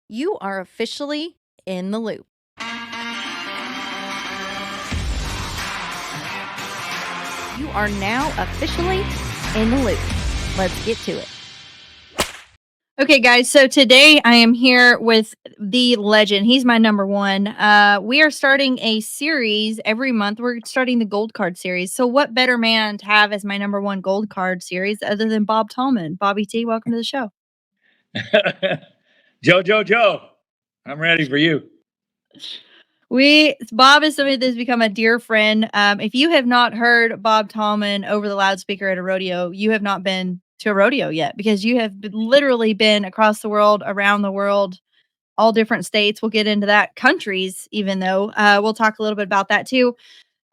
You are officially in the loop. You are now officially in the loop. Let's get to it. Okay, guys, so today I am here with the legend. He's my number one. We are starting a series every month. We're starting the Gold Card series. So, what better man to have as my number one Gold Card series other than Bob Tallman? Bobby T, welcome to the show. Joe, I'm ready for you. Bob is somebody that's become a dear friend. If you have not heard Bob Tallman over the loudspeaker at a rodeo, you have not been to a rodeo yet, because you have literally been across the world, around the world, all different states. We'll get into that, countries, even though we'll talk a little bit about that too.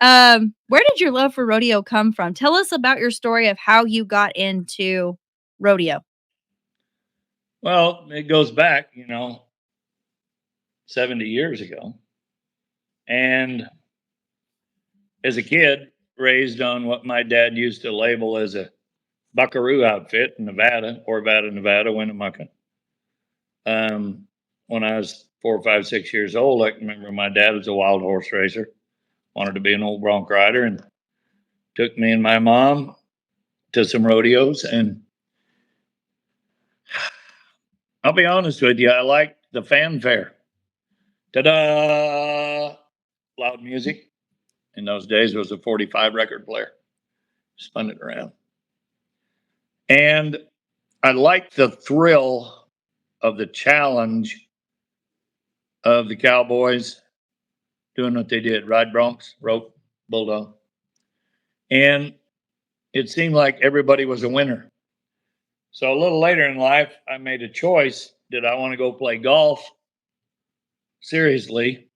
Where did your love for rodeo come from? Tell us about your story of how you got into rodeo. Well, it goes back, 70 years ago. And as a kid, raised on what my dad used to label as a buckaroo outfit in Nevada, Nevada, Winnemucca. When I was 4, 5, 6 years old, I can remember my dad was a wild horse racer, wanted to be an old bronc rider, and took me and my mom to some rodeos. And I'll be honest with you, I liked the fanfare. Ta-da! Loud music. In those days, it was a 45 record player. Spun it around. And I liked the thrill of the challenge of the cowboys doing what they did, ride broncs, rope, bulldog. And it seemed like everybody was a winner. So a little later in life, I made a choice. Did I want to go play golf? Seriously,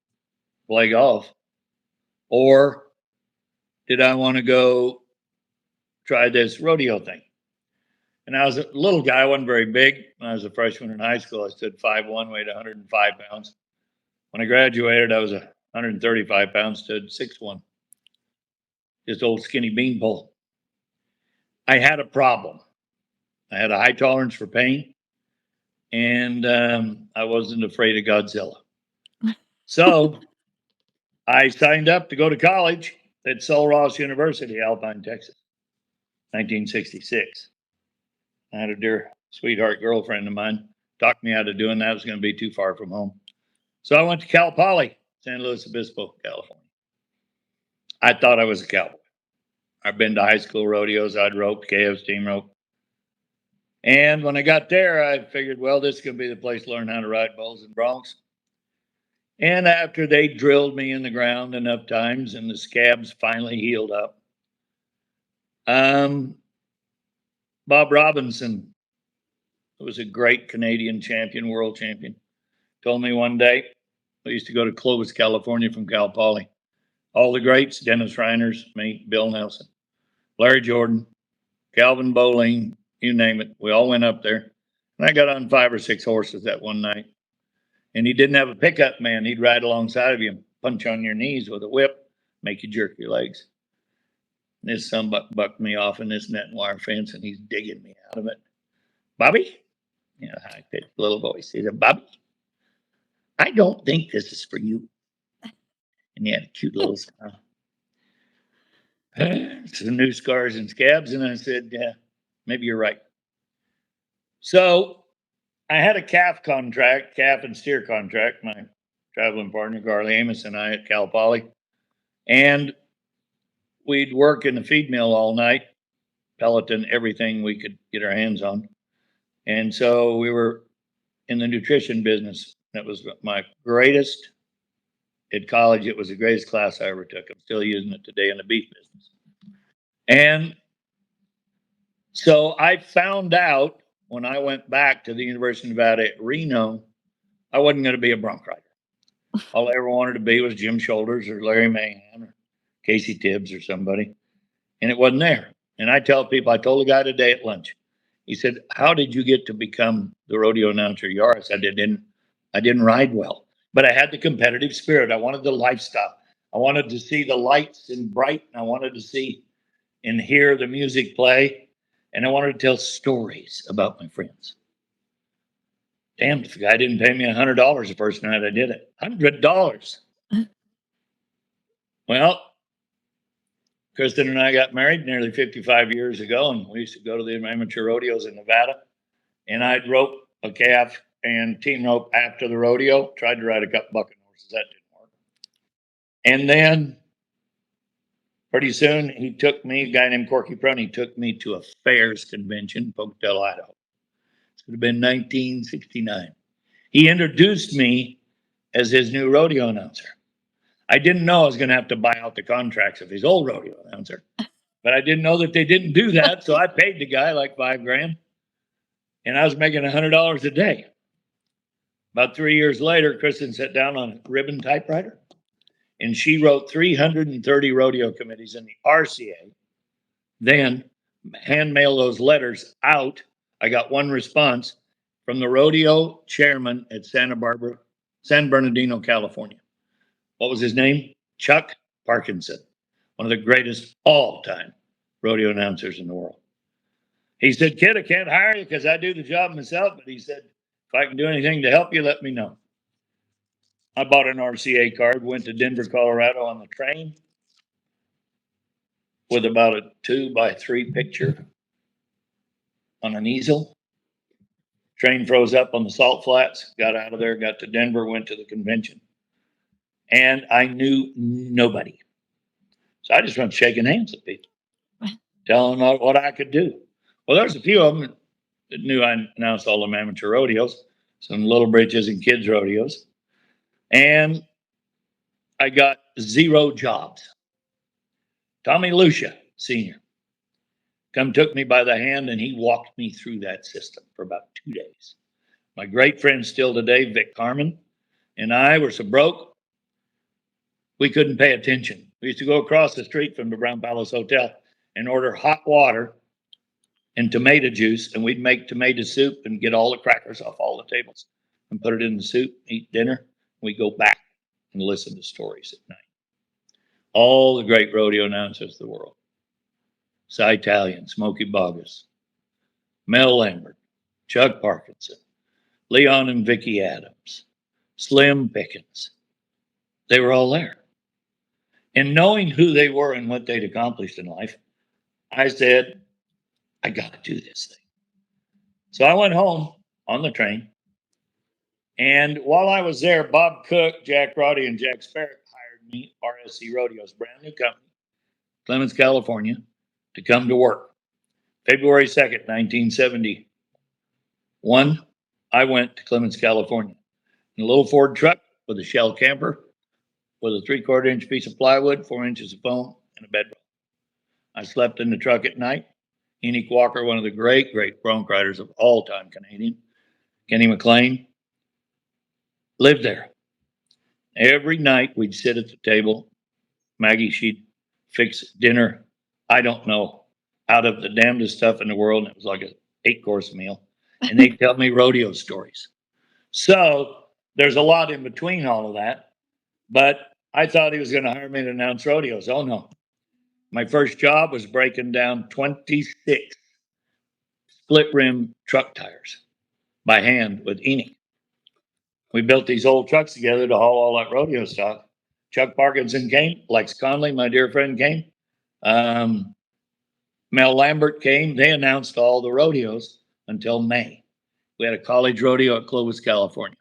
play golf? Or did I want to go try this rodeo thing? And I was a little guy, I wasn't very big. When I was a freshman in high school, I stood 5'1", weighed 105 pounds. When I graduated, I was 135 pounds, stood 6'1". Just old skinny beanpole. I had a problem. I had a high tolerance for pain, and I wasn't afraid of Godzilla. So I signed up to go to college at Sul Ross University, Alpine, Texas, 1966. I had a dear sweetheart girlfriend of mine talked me out of doing that. It was going to be too far from home. So I went to Cal Poly, San Luis Obispo, California. I thought I was a cowboy. I've been to high school rodeos. I'd roped, KF steam rope. And when I got there, I figured, well, this is going to be the place to learn how to ride bulls and broncs. And after they drilled me in the ground enough times and the scabs finally healed up, Bob Robinson, who was a great Canadian champion, world champion, told me one day, I used to go to Clovis, California from Cal Poly. All the greats, Dennis Reiners, me, Bill Nelson, Larry Jordan, Calvin Bowling, you name it. We all went up there. And I got on 5 or 6 horses that one night. And he didn't have a pickup man. He'd ride alongside of you and punch on your knees with a whip, make you jerk your legs. And this son bucked me off in this net and wire fence, and he's digging me out of it. Bobby? High pitched little voice. He said, Bobby, I don't think this is for you. And he had a cute little smile. Some new scars and scabs. And I said, yeah, maybe you're right. So I had a calf and steer contract, my traveling partner, Carly Amos, and I at Cal Poly. And we'd work in the feed mill all night, Peloton, everything we could get our hands on. And so we were in the nutrition business. That was my greatest at college. It was the greatest class I ever took. I'm still using it today in the beef business. And so I found out when I went back to the University of Nevada at Reno, I wasn't going to be a bronc rider. All I ever wanted to be was Jim Shoulders or Larry Mahan or Casey Tibbs or somebody. And it wasn't there. And I tell people, I told a guy today at lunch, he said, how did you get to become the rodeo announcer you are? I said, I didn't ride well, but I had the competitive spirit. I wanted the lifestyle. I wanted to see the lights and bright. And I wanted to see and hear the music play. And I wanted to tell stories about my friends. Damn, if the guy didn't pay me $100 the first night I did it. $100. Well, Kristen and I got married nearly 55 years ago, and we used to go to the amateur rodeos in Nevada. And I'd rope a calf and team rope after the rodeo. Tried to ride a couple bucking horses. That didn't work. And then pretty soon he took me, a guy named Corky Prunty, took me to a fairs convention, Pocatello, Idaho. This would have been 1969. He introduced me as his new rodeo announcer. I didn't know I was going to have to buy out the contracts of his old rodeo announcer, but I didn't know that they didn't do that. So I paid the guy like $5,000, and I was making $100 a day. About 3 years later, Kristen sat down on a ribbon typewriter, and she wrote 330 rodeo committees in the RCA. Then hand mail those letters out. I got one response from the rodeo chairman at San Bernardino, California. What was his name? Chuck Parkinson, one of the greatest all-time rodeo announcers in the world. He said, "Kid, I can't hire you because I do the job myself, but he said, if I can do anything to help you, let me know." I bought an RCA card, went to Denver, Colorado on the train with about a 2x3 picture on an easel. Train froze up on the salt flats, got out of there, got to Denver, went to the convention. And I knew nobody. So I just went shaking hands with people, telling them what I could do. Well, there's a few of them that knew I announced all the amateur rodeos, some little britches and kids rodeos. And I got 0 jobs. Tommy Lucia, Sr., took me by the hand and he walked me through that system for about 2 days. My great friend still today, Vic Carmen, and I were so broke, we couldn't pay attention. We used to go across the street from the Brown Palace Hotel and order hot water and tomato juice, and we'd make tomato soup and get all the crackers off all the tables and put it in the soup, eat dinner. We'd go back and listen to stories at night. All the great rodeo announcers of the world. Cy Italian, Smokey Bogus, Mel Lambert, Chuck Parkinson, Leon and Vicki Adams, Slim Pickens. They were all there. And knowing who they were and what they'd accomplished in life, I said, I got to do this thing. So I went home on the train. And while I was there, Bob Cook, Jack Roddy, and Jack Sparrow hired me, RSC Rodeo's brand new company, Clemens, California, to come to work. February 2nd, 1971, I went to Clemens, California in a little Ford truck with a shell camper with a 3/4 inch piece of plywood, 4 inches of foam, and a bedroll. I slept in the truck at night. Enoch Walker, one of the great bronc riders of all time Canadian, Kenny McLean, lived there. Every night we'd sit at the table. Maggie, she'd fix dinner. I don't know, out of the damnedest stuff in the world. And it was like an 8-course meal. And they'd tell me rodeo stories. So there's a lot in between all of that. But I thought he was going to hire me to announce rodeos. Oh, no. My first job was breaking down 26 split rim truck tires by hand with Enoch. We built these old trucks together to haul all that rodeo stuff. Chuck Parkinson came, Lex Conley, my dear friend, came. Mel Lambert came. They announced all the rodeos until May. We had a college rodeo at Clovis, California.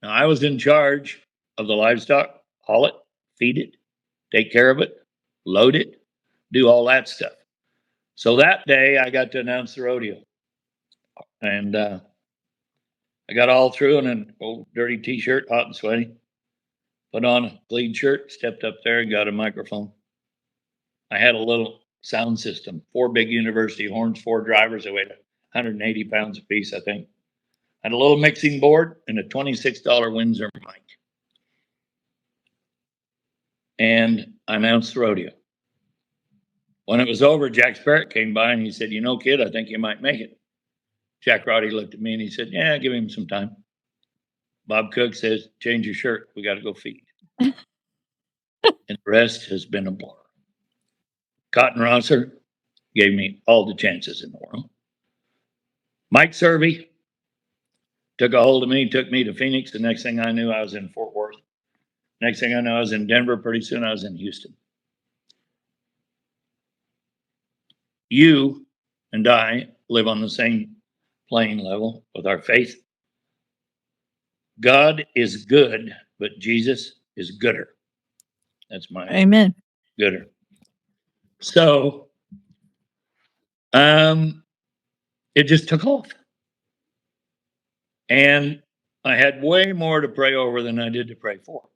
Now, I was in charge of the livestock, haul it, feed it, take care of it, load it, do all that stuff. So that day, I got to announce the rodeo. And I got all through in an old dirty T-shirt, hot and sweaty. Put on a pleat shirt, stepped up there and got a microphone. I had a little sound system, 4 big university horns, 4 drivers. They weighed 180 pounds apiece, I think. I had a little mixing board and a $26 Windsor mic. And I announced the rodeo. When it was over, Jack Sparrow came by and he said, "You know, kid, I think you might make it." Jack Roddy looked at me and he said, "Yeah, give him some time." Bob Cook says, "Change your shirt. We got to go feed." And the rest has been a blur. Cotton Rosser gave me all the chances in the world. Mike Servey, took a hold of me, took me to Phoenix. The next thing I knew, I was in Fort Worth. Next thing I know, I was in Denver. Pretty soon, I was in Houston. You and I live on the same playing level with our faith. God is good, but Jesus is gooder. That's my Amen. gooder. So, it just took off. And I had way more to pray over than I did to pray for.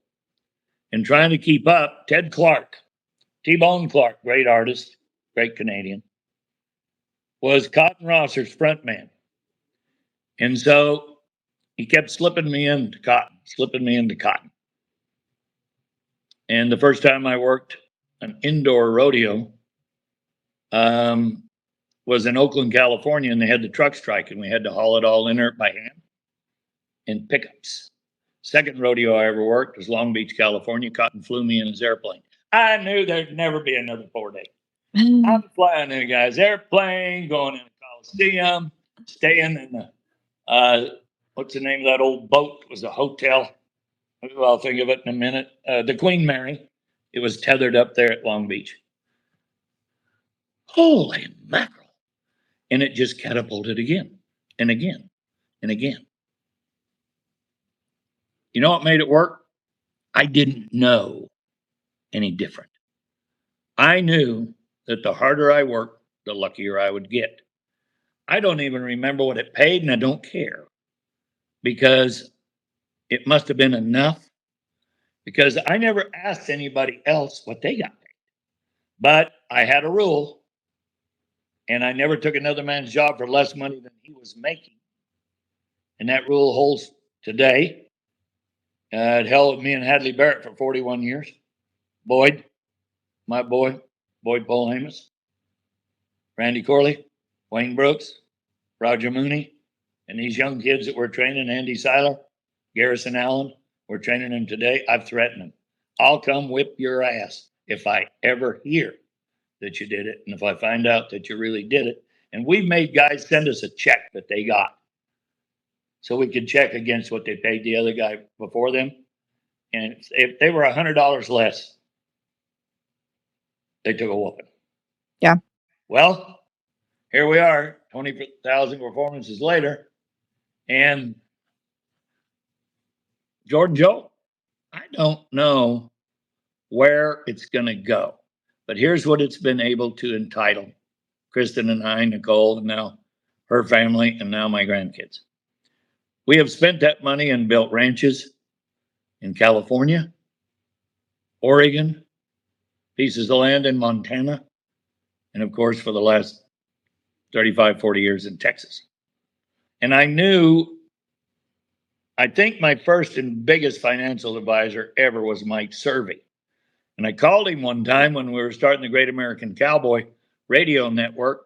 And trying to keep up, Ted Clark, T-Bone Clark, great artist, great Canadian, was Cotton Rosser's front man. And so he kept slipping me into Cotton. And the first time I worked an indoor rodeo was in Oakland, California, and they had the truck strike, and we had to haul it all in there by hand in pickups. Second rodeo I ever worked was Long Beach, California. Cotton flew me in his airplane. I knew there'd never be another 4 day. I'm flying in a guy's airplane, going in a Coliseum, staying in the, what's the name of that old boat? It was a hotel. I'll think of it in a minute. The Queen Mary. It was tethered up there at Long Beach. Holy mackerel. And it just catapulted again and again and again. You know what made it work? I didn't know any different. I knew that the harder I worked, the luckier I would get. I don't even remember what it paid, and I don't care because it must have been enough because I never asked anybody else what they got paid. But I had a rule, and I never took another man's job for less money than he was making. And that rule holds today. It held me and Hadley Barrett for 41 years. Boyd, my boy, Boyd Polhamus, Randy Corley, Wayne Brooks, Roger Mooney, and these young kids that we're training, Andy Seiler, Garrison Allen, we're training them today. I've threatened them. I'll come whip your ass if I ever hear that you did it. And if I find out that you really did it, and we've made guys send us a check that they got so we could check against what they paid the other guy before them. And if they were $100 less, they took a whooping. Yeah. Well, here we are, 20,000 performances later, and Jordan Joe, I don't know where it's going to go, but here's what it's been able to entitle Kristen and I, Nicole, and now her family, and now my grandkids. We have spent that money and built ranches in California, Oregon, pieces of land in Montana, and of course, for the last 35, 40 years in Texas. And I think my first and biggest financial advisor ever was Mike Servey. And I called him one time when we were starting the Great American Cowboy radio network.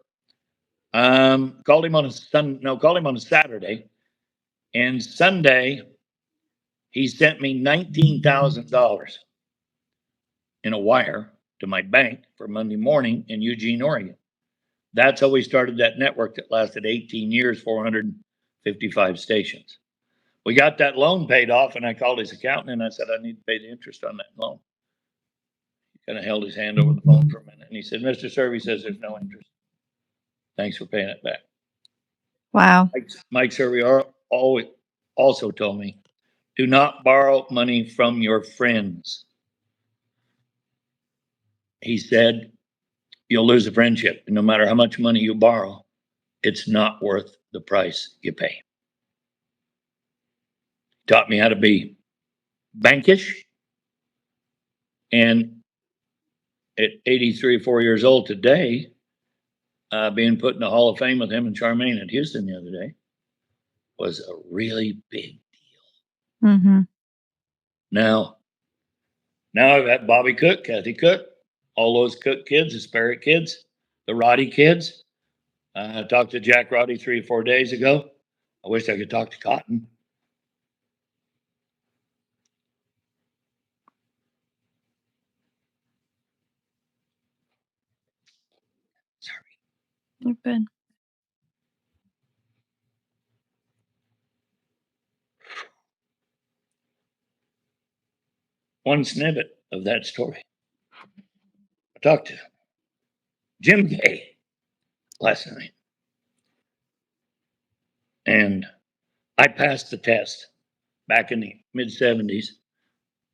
Called him on a Saturday. And Sunday, he sent me $19,000 in a wire to my bank for Monday morning in Eugene, Oregon. That's how we started that network that lasted 18 years, 455 stations. We got that loan paid off, and I called his accountant and I said, I need to pay the interest on that loan. He kind of held his hand over the phone for a minute, and he said, Mr. Servey says there's no interest. Thanks for paying it back. Wow. Mike Servey always also told me, do not borrow money from your friends. He said, you'll lose a friendship. And no matter how much money you borrow, it's not worth the price you pay. Taught me how to be bankish. And at 83 or 4 years old today, being put in the Hall of Fame with him and Charmaine at Houston the other day was a really big deal. Mm-hmm. Now I've got Bobby Cook, Kathy Cook, all those Cook kids, the Sparrow kids, the Roddy kids. I talked to Jack Roddy 3 or 4 days ago. I wish I could talk to Cotton. Sorry. You're good. one snippet of that story. I talked to Jim Gay last night, and I passed the test back in the mid 70s.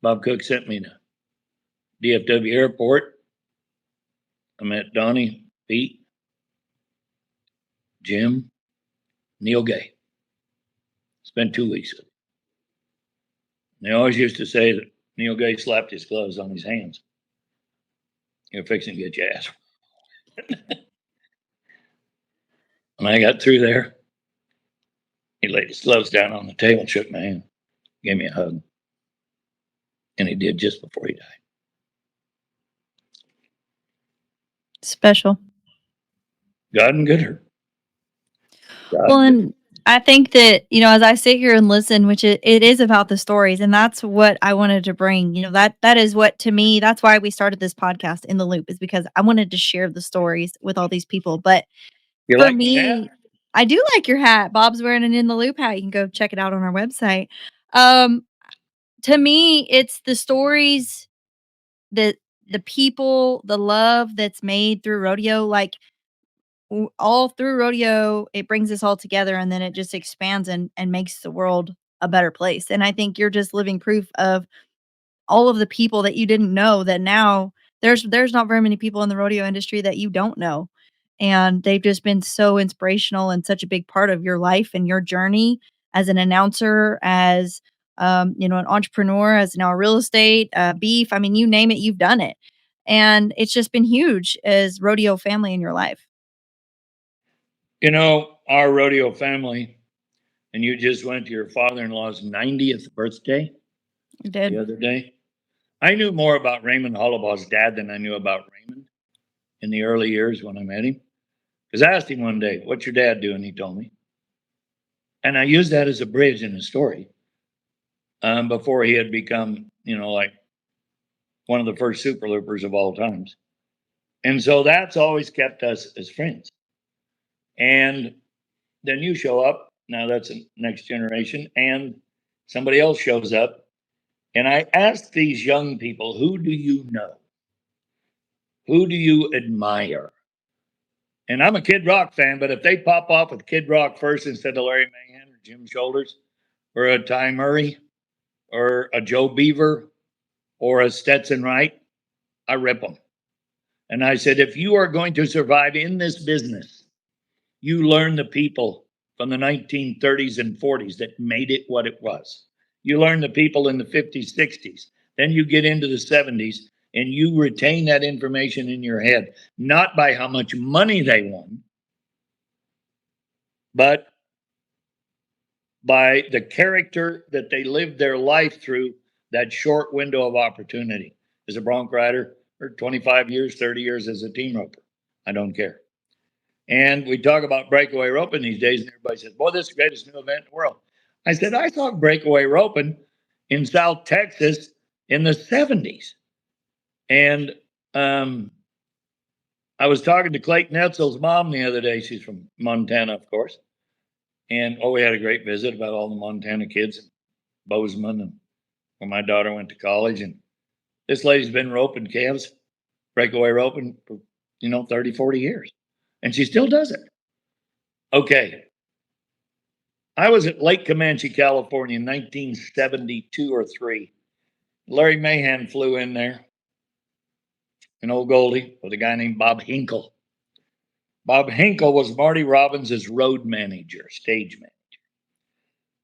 Bob Cook sent me to DFW Airport. I met Donnie, Pete, Jim, Neil Gay. Spent 2 weeks with him. They always used to say that Neil Gay slapped his gloves on his hands. You're fixing to get your ass. When I got through there, he laid his gloves down on the table, shook my hand, gave me a hug. And he did just before he died. Special. God and good her. Well, and I think that, as I sit here and listen, which it is about the stories, and that's what I wanted to bring. That is what, to me, that's why we started this podcast, In the Loop, is because I wanted to share the stories with all these people. But You for like my hat? me, I do like your hat. Bob's wearing an In the Loop hat. You can go check it out on our website. Um, to me, it's the stories that the people, the love that's made through rodeo, like all through rodeo, it brings us all together, and then it just expands and makes the world a better place. And I think you're just living proof of all of the people that you didn't know that now there's not very many people in the rodeo industry that you don't know. And they've just been so inspirational and such a big part of your life and your journey as an announcer, as an entrepreneur, as now real estate, beef. I mean, you name it, you've done it. And it's just been huge as rodeo family in your life. Our rodeo family, and you just went to your father-in-law's 90th birthday You the did. other day. I knew more about Raymond Hollabaw's dad than I knew about Raymond in the early years when I met him. Because I asked him one day, "What's your dad doing?" He told me. And I used that as a bridge in the story before he had become, like one of the first super loopers of all times. And so that's always kept us as friends. And then you show up. Now that's the next generation. And somebody else shows up. And I asked these young people, who do you know? Who do you admire? And I'm a Kid Rock fan, but if they pop off with Kid Rock first instead of Larry Mahan or Jim Shoulders or a Ty Murray or a Joe Beaver or a Stetson Wright, I rip them. And I said, if you are going to survive in this business, you learn the people from the 1930s and 40s that made it what it was. You learn the people in the 50s, 60s. Then you get into the 70s and you retain that information in your head, not by how much money they won, but by the character that they lived their life through that short window of opportunity as a bronc rider or 25 years, 30 years as a team roper. I don't care. And we talk about breakaway roping these days, and everybody says, boy, this is the greatest new event in the world. I said, I saw breakaway roping in South Texas in the 70s. And I was talking to Clayton Etzel's mom the other day. She's from Montana, of course. And we had a great visit about all the Montana kids in Bozeman and where my daughter went to college. And this lady's been roping calves, breakaway roping for, 30, 40 years. And she still does it. Okay. I was at Lake Comanche, California in 1972 or 3. Larry Mahan flew in there, an old Goldie, with a guy named Bob Hinkle. Bob Hinkle was Marty Robbins' road manager, stage manager.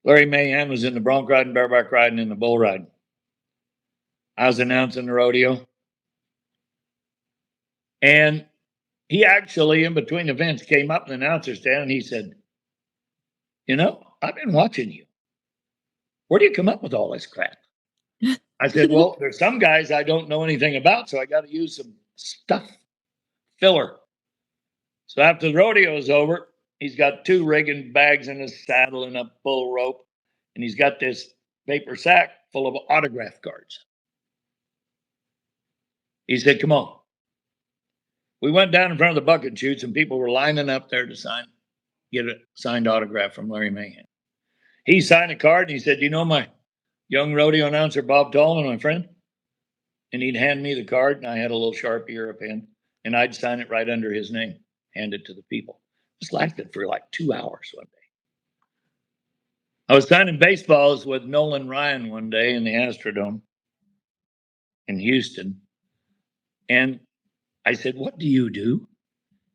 Larry Mahan was in the bronc riding, bareback riding, and the bull riding. I was announcing the rodeo. And he actually, in between events, came up in the announcer stand and he said, I've been watching you. Where do you come up with all this crap? I said, well, there's some guys I don't know anything about, so I got to use some stuff, filler. So after the rodeo is over, he's got 2 rigging bags in his saddle and a bull rope, and he's got this paper sack full of autograph cards. He said, come on. We went down in front of the bucket chutes, and people were lining up there to get a signed autograph from Larry Mahan. He signed a card, and he said, do you know my young rodeo announcer, Bob Tallman, my friend? and he'd hand me the card, and I had a little Sharpie or a pen, and I'd sign it right under his name, hand it to the people. Just lasted for like 2 hours one day. I was signing baseballs with Nolan Ryan one day in the Astrodome in Houston, and I said, "What do you do?"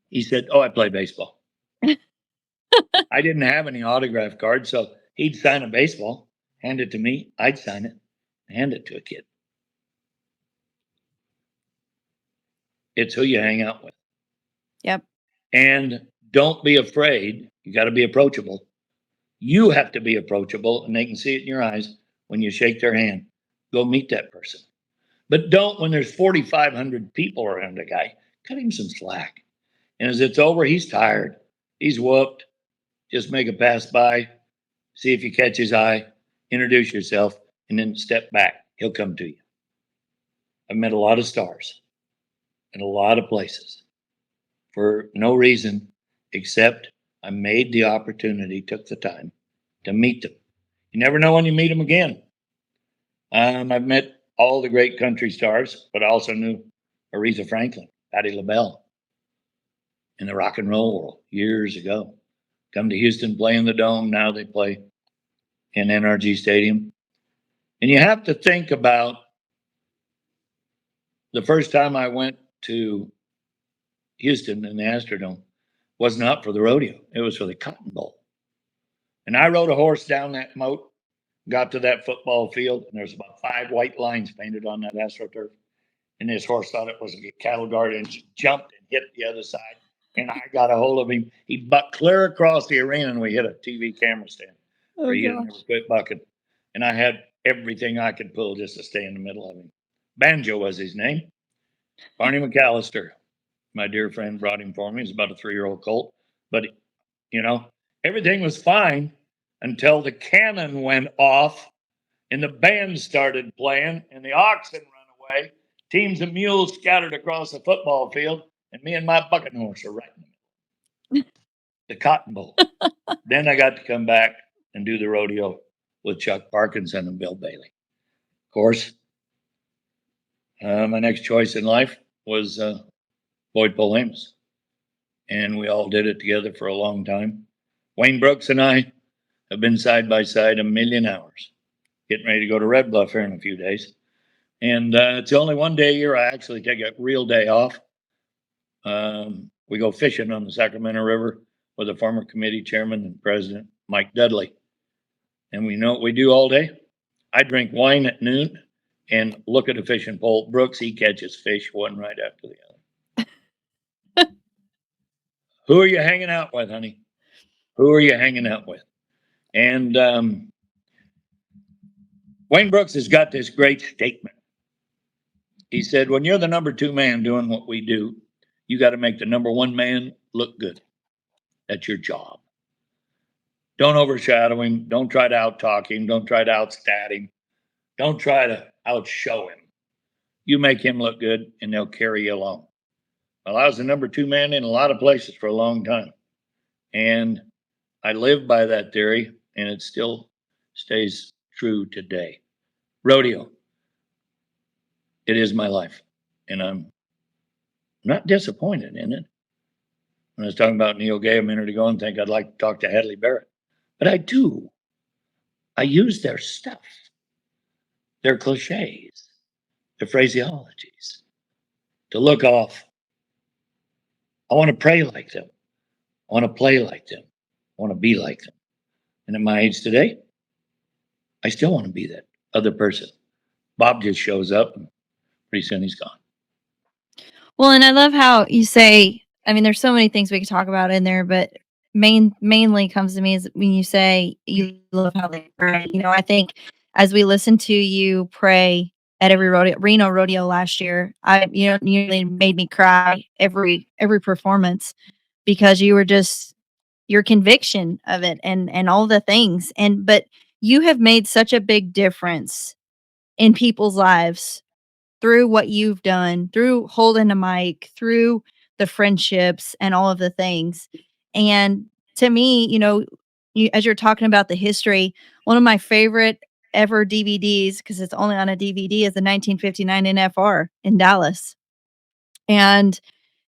He said, "Oh, I play baseball." I didn't have any autograph cards, so he'd sign a baseball, hand it to me, I'd sign it, hand it to a kid. It's who you hang out with. Yep. And don't be afraid. You got to be approachable. You have to be approachable, and they can see it in your eyes when you shake their hand. Go meet that person. But don't, when there's 4,500 people around a guy, cut him some slack. And as it's over, he's tired. He's whooped. Just make a pass by, see if you catch his eye, introduce yourself, and then step back. He'll come to you. I've met a lot of stars in a lot of places for no reason except I made the opportunity, took the time to meet them. You never know when you meet them again. I've met all the great country stars, but I also knew Aretha Franklin, Patti LaBelle in the rock and roll world years ago. Come to Houston, play in the Dome. Now they play in NRG Stadium. And you have to think about the first time I went to Houston in the Astrodome was not for the rodeo. It was for the Cotton Bowl. And I rode a horse down that moat, got to that football field, and there's about 5 white lines painted on that AstroTurf. And this horse thought it was a cattle guard and jumped and hit the other side. And I got a hold of him. He bucked clear across the arena, and we hit a TV camera stand where he had never quit bucking. And I had everything I could pull just to stay in the middle of him. Banjo was his name. Barney McAllister, my dear friend, brought him for me. He's about a 3-year-old colt. But, you know, everything was fine until the cannon went off and the band started playing and the oxen run away. Teams of mules scattered across the football field, and me and my bucking horse are right in the middle. The Cotton Bowl. Then I got to come back and do the rodeo with Chuck Parkinson and Bill Bailey. Of course, my next choice in life was Boyd Paul Amos. And we all did it together for a long time. Wayne Brooks and I have been side by side a million hours. Getting ready to go to Red Bluff here in a few days. And it's the only one day a year I actually take a real day off. We go fishing on the Sacramento River with the former committee chairman and president, Mike Dudley. And we know what we do all day. I drink wine at noon and look at a fishing pole. Brooks, he catches fish one right after the other. Who are you hanging out with, honey? Who are you hanging out with? And Wayne Brooks has got this great statement. He said, when you're the number 2 man doing what we do, you got to make the number 1 man look good. That's your job. Don't overshadow him. Don't try to out-talk him. Don't try to outstat him. Don't try to outshow him. You make him look good, and they'll carry you along. Well, I was the number 2 man in a lot of places for a long time. And I live by that theory, and it still stays true today. Rodeo. It is my life, and I'm not disappointed in it. When I was talking about Neil Gay a minute ago and think I'd like to talk to Hadley Barrett, but I do. I use their stuff, their cliches, their phraseologies to look off. I want to pray like them. I want to play like them. I want to be like them. And at my age today, I still want to be that other person. Bob just shows up and pretty soon he's gone. Well, and I love how you say, I mean, there's so many things we could talk about in there, but mainly comes to me is when you say you love how they pray. You know, I think as we listened to you pray at every rodeo, Reno rodeo last year, I you know nearly made me cry every performance because you were just your conviction of it and all the things. And but you have made such a big difference in people's lives through what you've done, through holding a mic, through the friendships and all of the things. And to me, you know, as you're talking about the history, one of my favorite ever DVDs, because it's only on a DVD, is the 1959 NFR in Dallas. And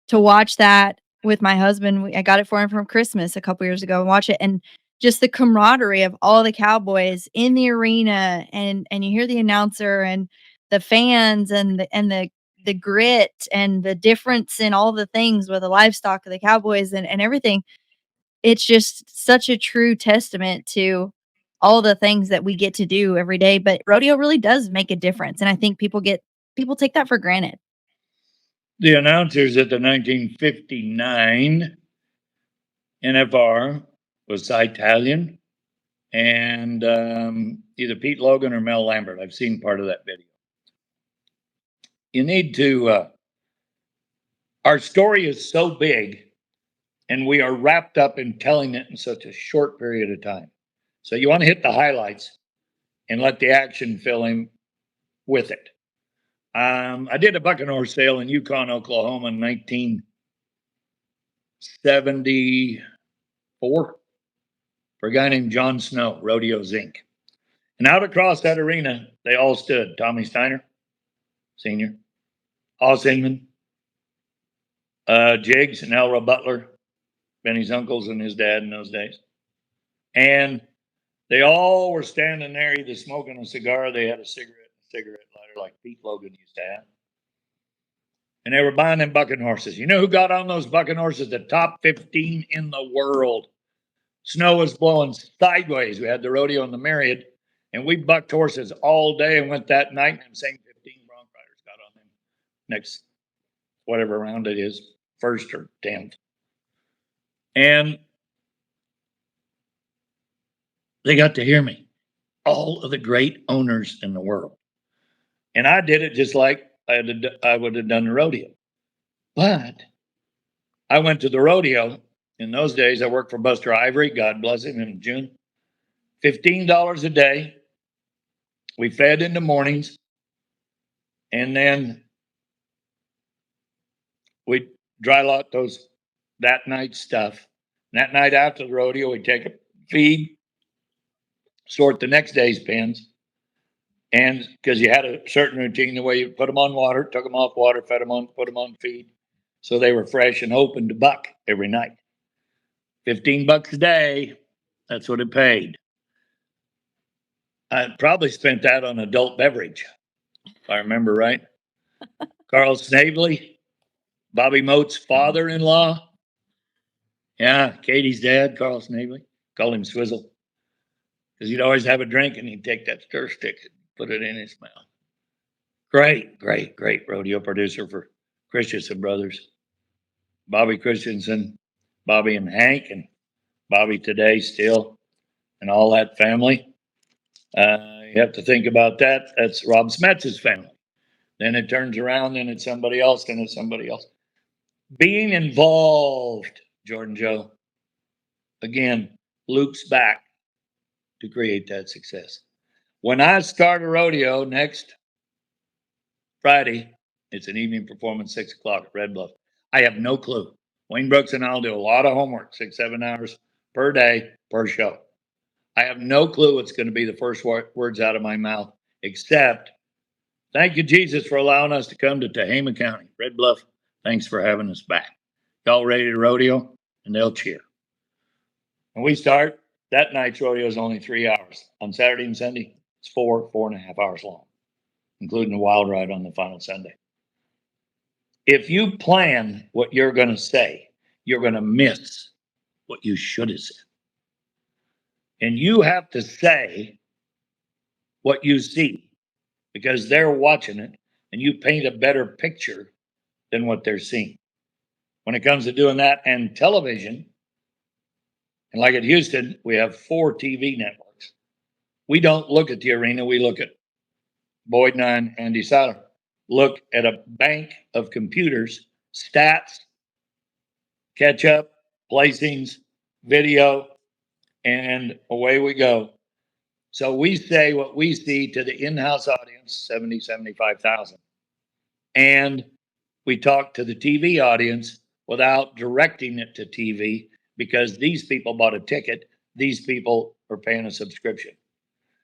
to watch that with my husband, I got it for him from Christmas a couple years ago, and watch it, and just the camaraderie of all the cowboys in the arena, and you hear the announcer and the fans and the grit and the difference in all the things with the livestock of the cowboys and everything. It's just such a true testament to all the things that we get to do every day, but rodeo really does make a difference, and I think people take that for granted. The announcers at the 1959 NFR was Italian and either Pete Logan or Mel Lambert. I've seen part of that video. You need to, our story is so big and we are wrapped up in telling it in such a short period of time. So you want to hit the highlights and let the action fill in with it. I did a buck and horse sale in Yukon, Oklahoma in 1974 for a guy named John Snow, Rodeos Inc. And out across that arena, they all stood. Tommy Steiner, Sr., Hoss Inman, Jiggs and Elra Butler, Benny's uncles and his dad in those days. And they all were standing there either smoking a cigar. They had a cigarette lighter like Pete Logan used to have. And they were buying them bucking horses. You know who got on those bucking horses? The top 15 in the world. Snow was blowing sideways. We had the rodeo in the Myriad, and we bucked horses all day and went that night, and them same 15 bronc riders got on them next, whatever round it is, first or 10th. And they got to hear me. All of the great owners in the world. And I did it just like I would have done the rodeo. But I went to the rodeo. In those days, I worked for Buster Ivory, God bless him, in June. $15 a day. We fed in the mornings. And then we dry lot those that night stuff. And that night after the rodeo, we'd take a feed, sort the next day's pens. And because you had a certain routine, the way you put them on water, took them off water, fed them on, put them on feed. So they were fresh and open to buck every night. $15 a day. That's what it paid. I probably spent that on adult beverage, if I remember right. Carl Snavely, Bobby Moat's father-in-law. Yeah, Katie's dad, Carl Snavely. Called him Swizzle. Because he'd always have a drink and he'd take that stir stick and put it in his mouth. Great rodeo producer for Christensen Brothers. Bobby Christensen, Bobby and Hank, and Bobby today still, and all that family. You have to think about that. That's Rob Smetz's family. Then it turns around, then it's somebody else, then it's somebody else. Being involved, Jordan Joe, again, loops back to create that success. When I start a rodeo next Friday, it's an evening performance, 6 o'clock at Red Bluff. I have no clue. Wayne Brooks and I'll do a lot of homework, 6-7 hours per day per show. I have no clue what's going to be the first words out of my mouth, except thank you, Jesus, for allowing us to come to Tehama County. Red Bluff, thanks for having us back. Y'all ready to rodeo? And they'll cheer. When we start, that night's rodeo is only 3 hours. On Saturday and Sunday, it's 4.5 hours long, including the wild ride on the final Sunday. If you plan what you're going to say, you're going to miss what you should have said. And you have to say what you see because they're watching it and you paint a better picture than what they're seeing. When it comes to doing that and television, and like at Houston, we have 4 TV networks. We don't look at the arena, we look at Boyd and I and Andy Seiler. Look at a bank of computers, stats, catch up, placings, video, and away we go. So we say what we see to the in-house audience, 70, 75,000. And we talk to the TV audience without directing it to TV because these people bought a ticket. These people are paying a subscription.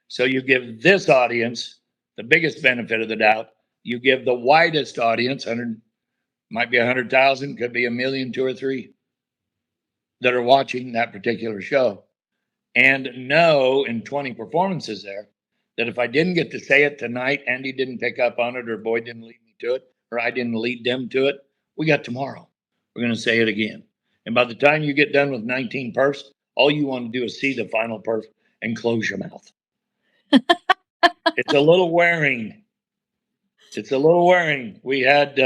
So you give this audience the biggest benefit of the doubt. You give the widest audience, 100, might be 100,000, could be a million, two or three, that are watching that particular show. And know in 20 performances there that if I didn't get to say it tonight, Andy didn't pick up on it, or Boyd didn't lead me to it, or I didn't lead them to it, we got tomorrow. We're going to say it again. And by the time you get done with 19 perfs, all you want to do is see the final perf and close your mouth. It's a little wearing. It's a little wearing. We had,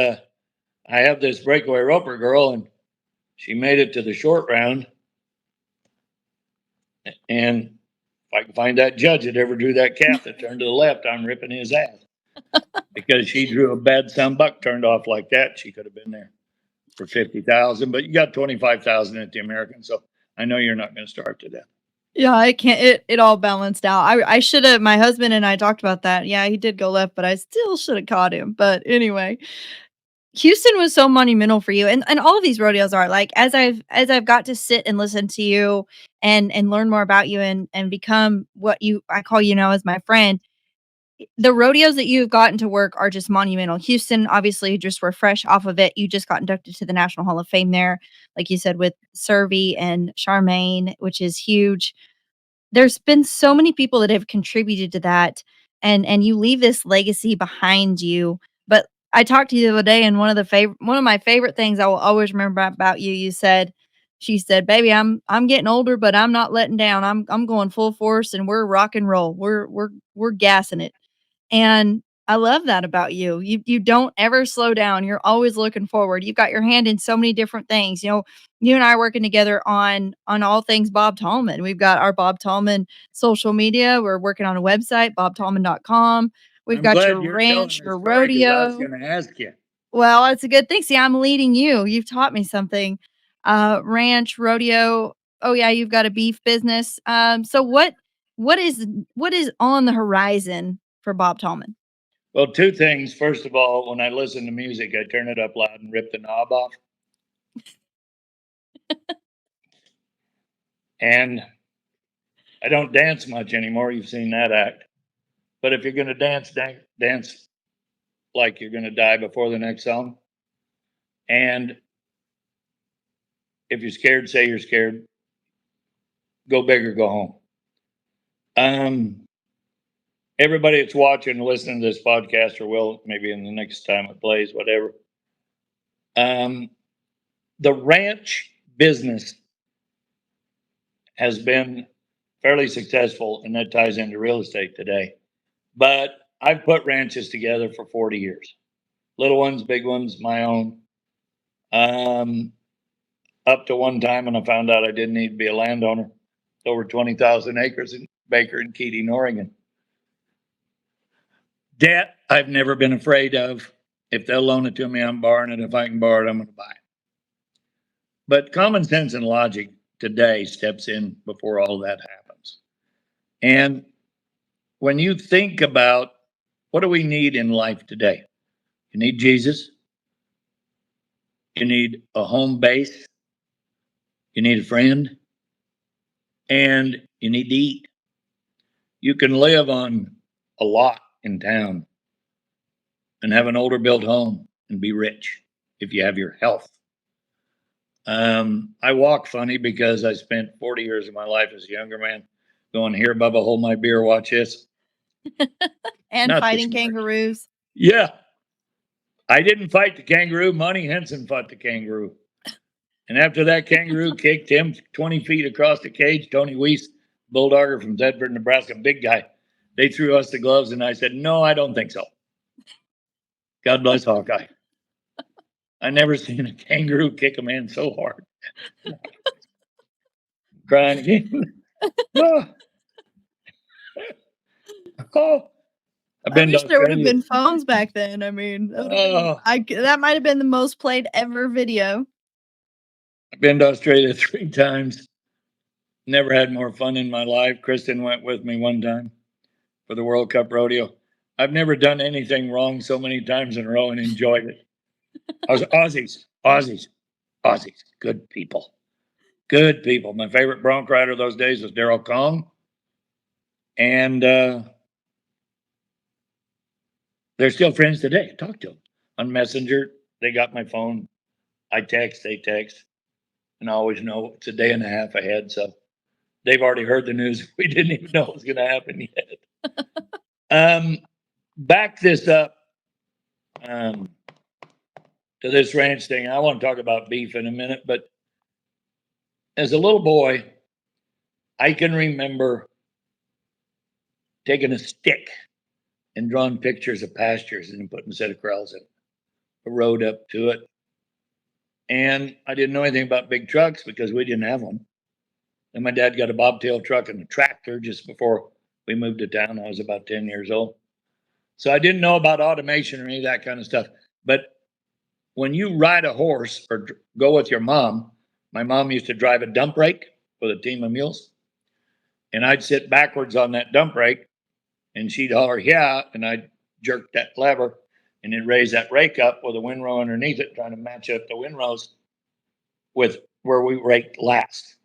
I have this breakaway roper girl, and she made it to the short round. And if I can find that judge that ever drew that calf that turned to the left, I'm ripping his ass. Because she drew a bad some buck turned off like that. She could have been there for 50,000, but you got 25,000 at the American. So I know you're not going to starve to death. Yeah, I can't it all balanced out. I should have my husband and I talked about that. Yeah, he did go left, but I still should have caught him. But anyway, Houston was so monumental for you, and all of these rodeos are, like, as I've got to sit and listen to you and learn more about you and become what you I call you now as my friend, the rodeos that you've gotten to work are just monumental. Houston, obviously, just were fresh off of it. You just got inducted to the National Hall of Fame there, like you said, with Survey and Charmaine, which is huge. There's been so many people that have contributed to that, and you leave this legacy behind you. But I talked to you the other day, and one of my favorite things I will always remember about you, she said, "Baby, I'm getting older, but I'm not letting down. I'm going full force, and we're rock and roll. We're gassing it." And I love that about you. You don't ever slow down. You're always looking forward. You've got your hand in so many different things. You and I are working together on all things Bob Tallman. We've got our Bob Tallman social media. We're working on a website, bobtallman.com. We've I'm got glad your you're telling ranch, this your story because I was rodeo. going to ask you. Well, it's a good thing. See, I'm leading you. You've taught me something. Ranch, rodeo. Oh yeah, you've got a beef business. So what is on the horizon for Bob Tallman? Well, two things. First of all, when I listen to music, I turn it up loud and rip the knob off. And I don't dance much anymore. You've seen that act. But if you're going to dance like you're going to die before the next song. And if you're scared, say you're scared. Go big or go home. Everybody that's watching and listening to this podcast, or will maybe in the next time it plays, whatever. The ranch business has been fairly successful, and that ties into real estate today. But I've put ranches together for 40 years. Little ones, big ones, my own. Up to one time when I found out I didn't need to be a landowner. Over 20,000 acres in Baker and Keating, Oregon. Debt, I've never been afraid of. If they'll loan it to me, I'm borrowing it. If I can borrow it, I'm going to buy it. But common sense and logic today steps in before all that happens. And when you think about what do we need in life today? You need Jesus. You need a home base. You need a friend. And you need to eat. You can live on a lot in town and have an older built home and be rich if you have your health. I walk funny because I spent 40 years of my life as a younger man going, here, Bubba, hold my beer, watch this. And Not this fighting much. kangaroos. Yeah. I didn't fight the kangaroo. Monty Henson fought the kangaroo. And after that kangaroo kicked him 20 feet across the cage, Tony Weiss, bulldogger from Thedford, Nebraska, big guy, they threw us the gloves, and I said, no, I don't think so. God bless Hawkeye. I never seen a kangaroo kick a man so hard. Crying again. Oh. Oh. I've I been to wish there would have Australia. been phones back then. I mean, Oh, that might have been the most played ever video. I've been to Australia 3 times. Never had more fun in my life. Kristen went with me one time for the World Cup rodeo. I've never done anything wrong so many times in a row and enjoyed it. I was Aussies. Good people. Good people. My favorite bronc rider those days was Daryl Kong. And they're still friends today. Talk to them on Messenger. They got my phone. I text, they text, and I always know it's a day and a half ahead. So they've already heard the news. We didn't even know it was going to happen yet. Back this up to this ranch thing. I want to talk about beef in a minute, but as a little boy, I can remember taking a stick and drawing pictures of pastures and putting a set of corrals in a road up to it. And I didn't know anything about big trucks because we didn't have them. And my dad got a bobtail truck and a tractor just before we moved to town. I was about 10 years old. So I didn't know about automation or any of that kind of stuff. But when you ride a horse or go with your mom, my mom used to drive a dump rake with a team of mules. And I'd sit backwards on that dump rake and she'd holler, yeah. And I'd jerk that lever and it'd raise that rake up with a windrow underneath it, trying to match up the windrows with where we raked last.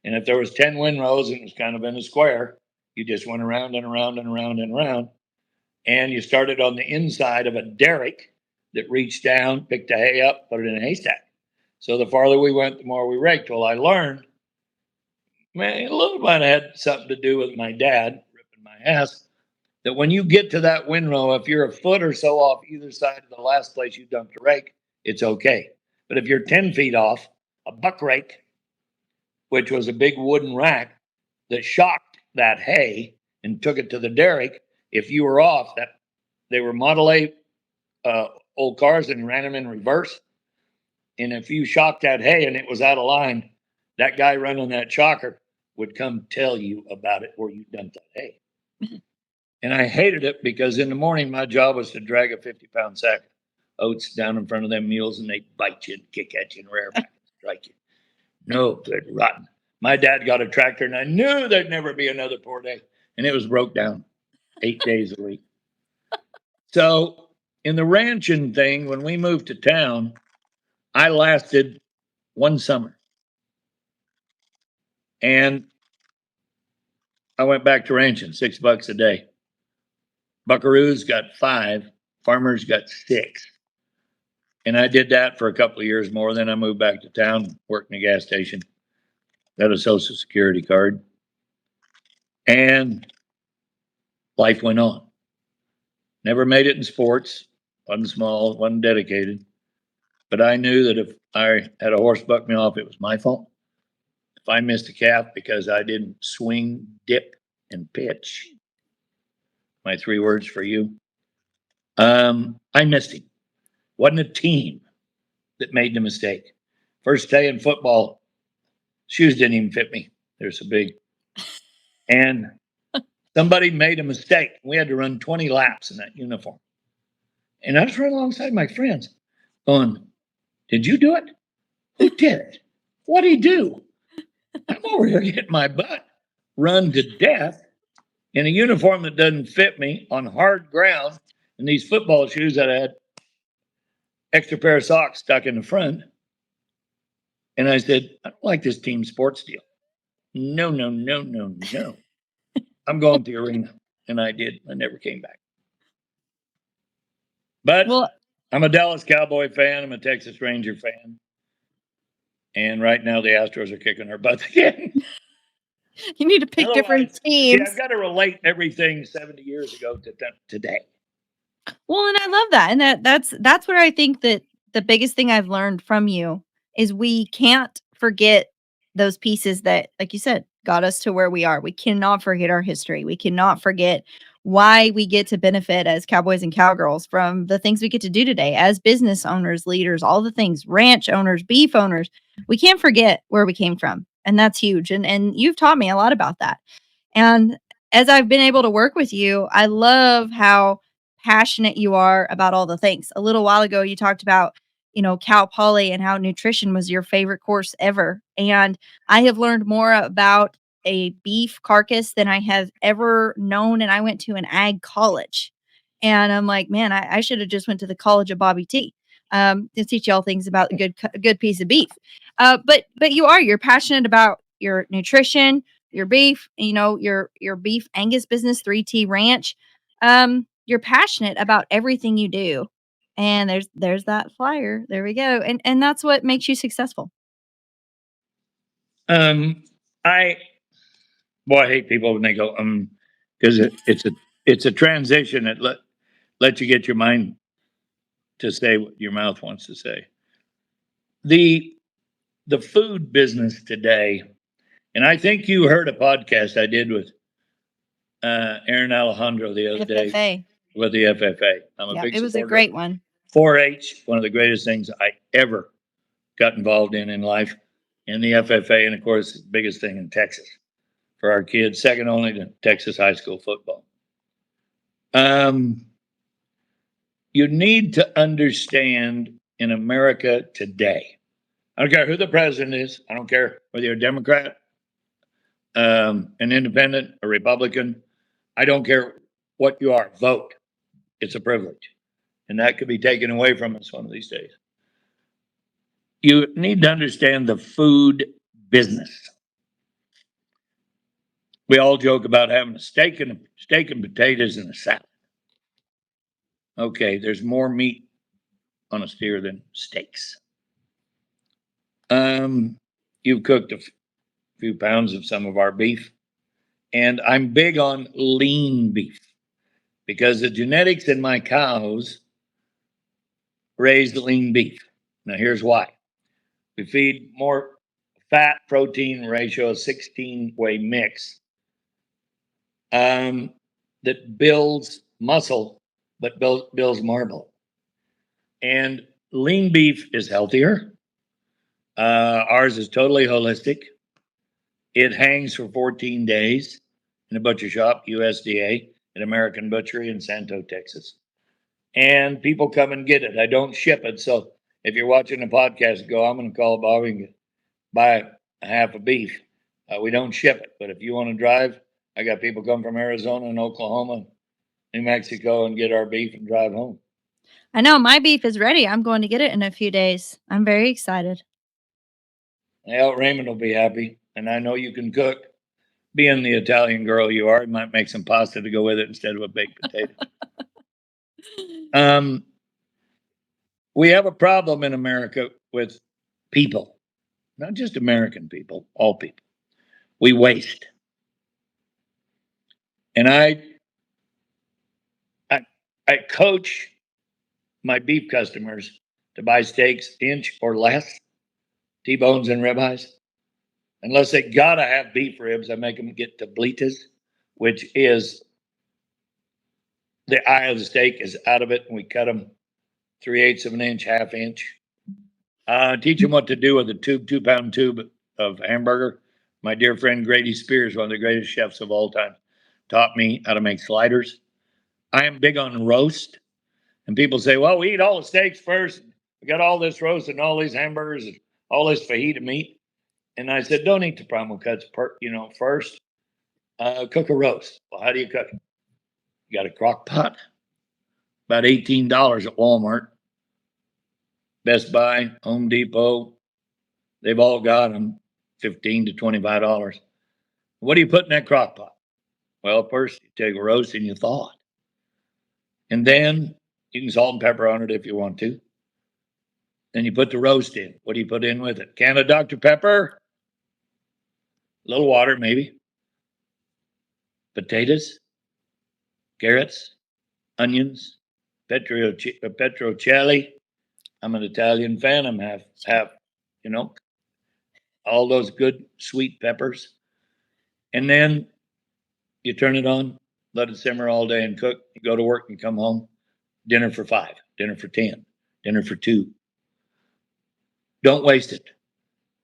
And if there was 10 windrows and it was kind of in a square, you just went around and around and around and around. And you started on the inside of a derrick that reached down, picked the hay up, put it in a haystack. So the farther we went, the more we raked. Well, I learned, man, a little bit had something to do with my dad ripping my ass, that when you get to that windrow, if you're a foot or so off either side of the last place you dumped a rake, it's okay. But if you're 10 feet off, a buck rake, which was a big wooden rack that shocked that hay and took it to the derrick, if you were off, that they were Model A old cars and ran them in reverse. And if you shocked that hay and it was out of line, that guy running that chocker would come tell you about it where you dumped that hay. And I hated it because in the morning, my job was to drag a 50-pound sack of oats down in front of them mules and they'd bite you and kick at you and rear back and strike you. No good, rotten. My dad got a tractor and I knew there'd never be another poor day. And it was broke down 8 days a week. So in the ranching thing, when we moved to town, I lasted one summer. And I went back to ranching, $6 a day. Buckaroos got 5, farmers got 6. And I did that for a couple of years more. Then I moved back to town, worked in a gas station, got a Social Security card, and life went on. Never made it in sports, wasn't small, wasn't dedicated. But I knew that if I had a horse buck me off, it was my fault. If I missed a calf because I didn't swing, dip, and pitch, my 3 words for you, I missed him. Wasn't a team that made the mistake. First day in football, shoes didn't even fit me. They're so big. And somebody made a mistake. We had to run 20 laps in that uniform. And I was right alongside my friends going, did you do it? Who did it? What'd he do? I'm over here getting my butt run to death in a uniform that doesn't fit me on hard ground and these football shoes that I had extra pair of socks stuck in the front. And I said, I don't like this team sports deal. No, no, no, no, no. I'm going to the arena. And I did. I never came back. But Well, I'm a Dallas Cowboy fan. I'm a Texas Ranger fan. And right now the Astros are kicking our butts again. you need to pick different See, teams. I've got to relate everything 70 years ago to today. Well, and I love that. And that's where I think that the biggest thing I've learned from you is we can't forget those pieces that, like you said, got us to where we are. We cannot forget our history. We cannot forget why we get to benefit as cowboys and cowgirls from the things we get to do today as business owners, leaders, all the things, ranch owners, beef owners. We can't forget where we came from. And that's huge. And you've taught me a lot about that. And as I've been able to work with you, I love how passionate you are about all the things. A little while ago, you talked about, cow poly and how nutrition was your favorite course ever. And I have learned more about a beef carcass than I have ever known. And I went to an ag college. And I'm like, man, I should have just went to the college of Bobby T. To teach y'all things about a good piece of beef. But you're passionate about your nutrition, your beef, your beef Angus business, 3T Ranch. You're passionate about everything you do. And there's that flyer. There we go. And that's what makes you successful. Um, I I hate people when they go because it's a transition that let you get your mind to say what your mouth wants to say. The the food business today, and I think you heard a podcast I did with Aaron Alejandro the other day FFA. with the FFA. I'm a Yeah, big it was a supporter of great one. 4-H, one of the greatest things I ever got involved in life, and the FFA, and of course, the biggest thing in Texas for our kids, second only to Texas high school football. Um, you need to understand in America today. I don't care who the president is. I don't care whether you're a Democrat, an independent, a Republican. I don't care what you are. Vote. It's a privilege, and that could be taken away from us one of these days. You need to understand the food business. We all joke about having a steak and potatoes and a salad. Okay, there's more meat on a steer than steaks. You've cooked a few pounds of some of our beef, and I'm big on lean beef because the genetics in my cows raise lean beef. Now, here's why: we feed more fat protein ratio, 16-way mix that builds muscle, but builds marble. And lean beef is healthier. Ours is totally holistic. It hangs for 14 days in a butcher shop, USDA, at American Butchery in Santo, Texas. And people come and get it. I don't ship it. So if you're watching the podcast, go, I'm going to call Bobby and buy a half a beef. We don't ship it. But if you want to drive, I got people come from Arizona and Oklahoma, New Mexico, and get our beef and drive home. I know my beef is ready. I'm going to get it in a few days. I'm very excited. Well, Raymond will be happy. And I know you can cook. Being the Italian girl you are, you might make some pasta to go with it instead of a baked potato. We have a problem in America with people, not just American people, all people. We waste. And I coach my beef customers to buy steaks inch or less, T-bones and ribeyes. Unless they gotta have beef ribs, I make them get tablitas, which is the eye of the steak is out of it, and we cut them 3/8 of an inch, half inch. Teach them what to do with a 2-pound tube of hamburger. My dear friend Grady Spears, one of the greatest chefs of all time, taught me how to make sliders. I am big on roast. And people say, well, we eat all the steaks first. We got all this roast and all these hamburgers and all this fajita meat. And I said, don't eat the primal cuts first. Cook a roast. Well, how do you cook it? You got a crock pot, about $18 at Walmart, Best Buy, Home Depot. They've all got them $15 to $25. What do you put in that crock pot? Well, first you take a roast and you thaw it. And then you can salt and pepper on it if you want to. Then you put the roast in. What do you put in with it? Can of Dr. Pepper, a little water maybe, potatoes, carrots, onions, petrocelli. I'm an Italian fan. I'm half, all those good sweet peppers. And then you turn it on, let it simmer all day and cook. You go to work and come home. Dinner for 5, dinner for 10, dinner for 2. Don't waste it.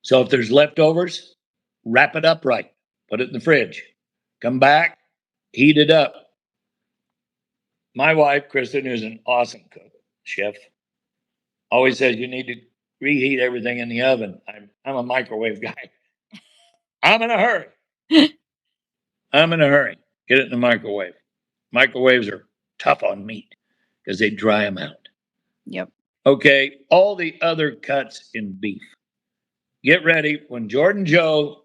So if there's leftovers, wrap it up right. Put it in the fridge. Come back, heat it up. My wife, Kristen, is an awesome cook, chef. Always says you need to reheat everything in the oven. I'm a microwave guy. I'm in a hurry. I'm in a hurry. Get it in the microwave. Microwaves are tough on meat because they dry them out. Yep. Okay, all the other cuts in beef. Get ready when Jordan Joe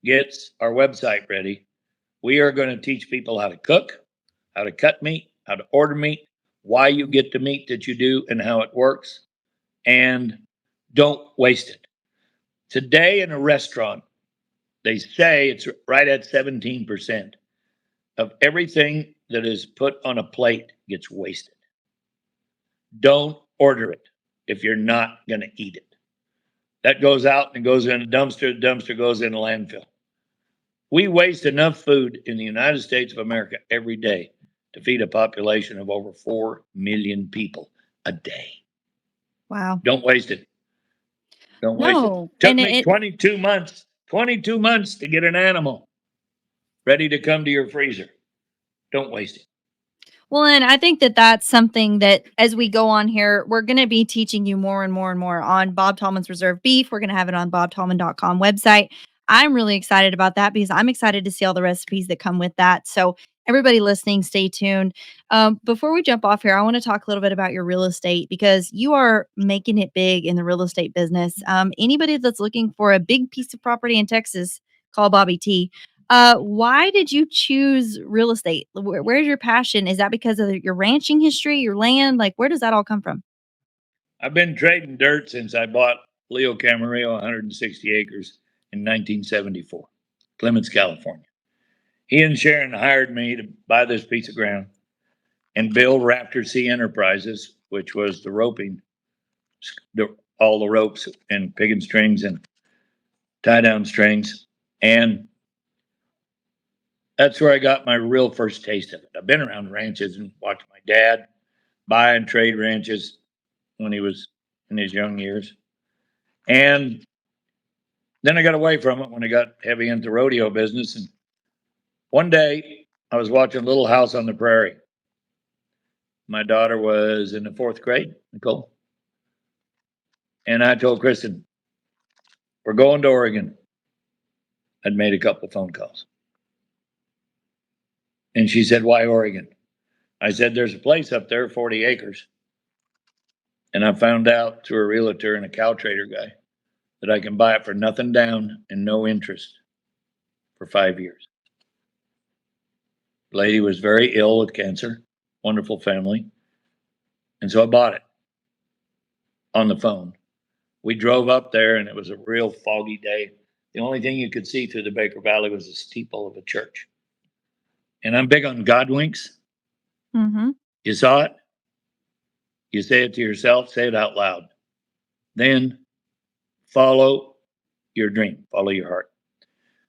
gets our website ready, we are going to teach people how to cook, how to cut meat, how to order meat, why you get the meat that you do, and how it works. And don't waste it. Today in a restaurant, they say it's right at 17% of everything that is put on a plate gets wasted. Don't order it if you're not going to eat it. That goes out and goes in a dumpster. The dumpster goes in a landfill. We waste enough food in the United States of America every day to feed a population of over 4 million people a day. Wow. Don't waste it. Don't waste it. No. Took And me 22 months to get an animal ready to come to your freezer. Don't waste it. Well, and I think that that's something that as we go on here, we're going to be teaching you more and more and more on Bob Tallman's Reserve Beef. We're going to have it on bobtallman.com website. I'm really excited about that because I'm excited to see all the recipes that come with that. So, everybody listening, stay tuned. Before we jump off here, I want to talk a little bit about your real estate because you are making it big in the real estate business. Anybody that's looking for a big piece of property in Texas, call Bobby T. Why did you choose real estate? Where's your passion? Is that because of your ranching history, your land? Like, where does that all come from? I've been trading dirt since I bought Leo Camarillo 160 acres in 1974, Clements, California. He and Sharon hired me to buy this piece of ground and build Raptor Sea Enterprises, which was the roping, all the ropes and picking strings and tie down strings. And that's where I got my real first taste of it. I've been around ranches and watched my dad buy and trade ranches when he was in his young years. And then I got away from it when I got heavy into rodeo business. And one day I was watching Little House on the Prairie. My daughter was in the fourth grade, Nicole. And I told Kristen, we're going to Oregon. I'd made a couple of phone calls. And she said, why Oregon? I said, there's a place up there, 40 acres. And I found out through a realtor and a cow trader guy that I can buy it for nothing down and no interest for 5 years. The lady was very ill with cancer, wonderful family. And so I bought it on the phone. We drove up there and it was a real foggy day. The only thing you could see through the Baker Valley was the steeple of a church. And I'm big on God winks. Mm-hmm. You saw it? You say it to yourself, say it out loud. Then follow your dream, follow your heart.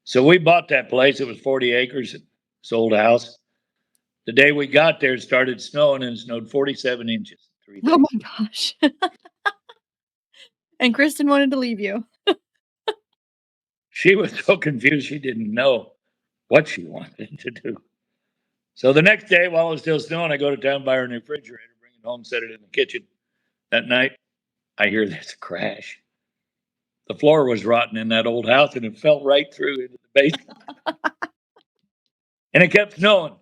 So we bought that place. It was 40 acres, sold a house. The day we got there, it started snowing and it snowed 47 inches. 3 days. Oh my gosh. And Kristen wanted to leave you. She was so confused, she didn't know what she wanted to do. So the next day, while it was still snowing, I go to town, buy her a new refrigerator, bring it home, set it in the kitchen. That night, I hear this crash. The floor was rotten in that old house and it fell right through into the basement. And it kept snowing.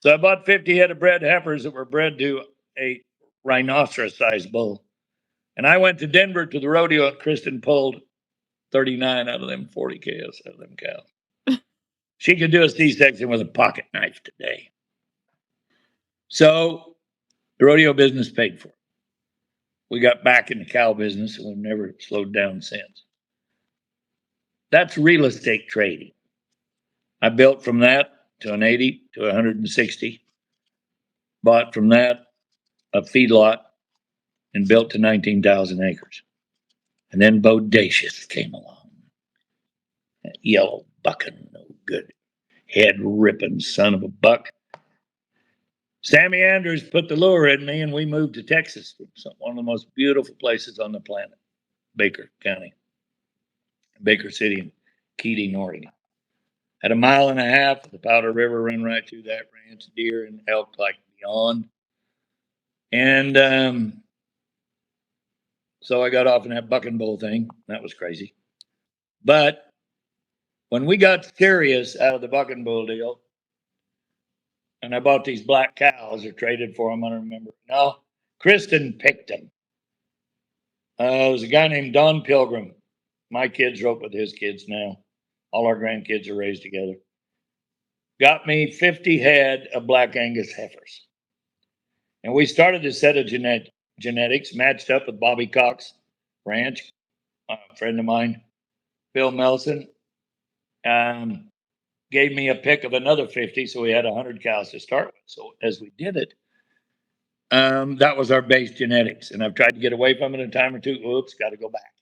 So I bought 50 head of bred heifers that were bred to a rhinoceros-sized bull. And I went to Denver to the rodeo and Kristen pulled 39 out of them 40 cows out of them cows. She could do a C-section with a pocket knife today. So the rodeo business paid for it. We got back in the cow business and we've never slowed down since. That's real estate trading. I built from that to an 80 to 160. Bought from that a feedlot and built to 19,000 acres. And then Bodacious came along. That yellow bucking, no good, head ripping son of a buck. Sammy Andrews put the lure in me, and we moved to Texas, one of the most beautiful places on the planet, Baker County, Baker City, and Keating, Oregon. At a mile and a half, the Powder River ran right through that ranch, deer and elk like beyond. And so I got off in that bucking bull thing. That was crazy. But when we got serious out of the bucking bull deal, and I bought these black cows or traded for them, I don't remember. No, Kristen picked them. There was a guy named Don Pilgrim. My kids rope with his kids now. All our grandkids are raised together. Got me 50 head of Black Angus heifers. And we started a set of genetics matched up with Bobby Cox Ranch, a friend of mine, Bill Melson. Gave me a pick of another 50, so we had 100 cows to start with. So as we did it, that was our base genetics. And I've tried to get away from it a time or two. Oops, got to go back.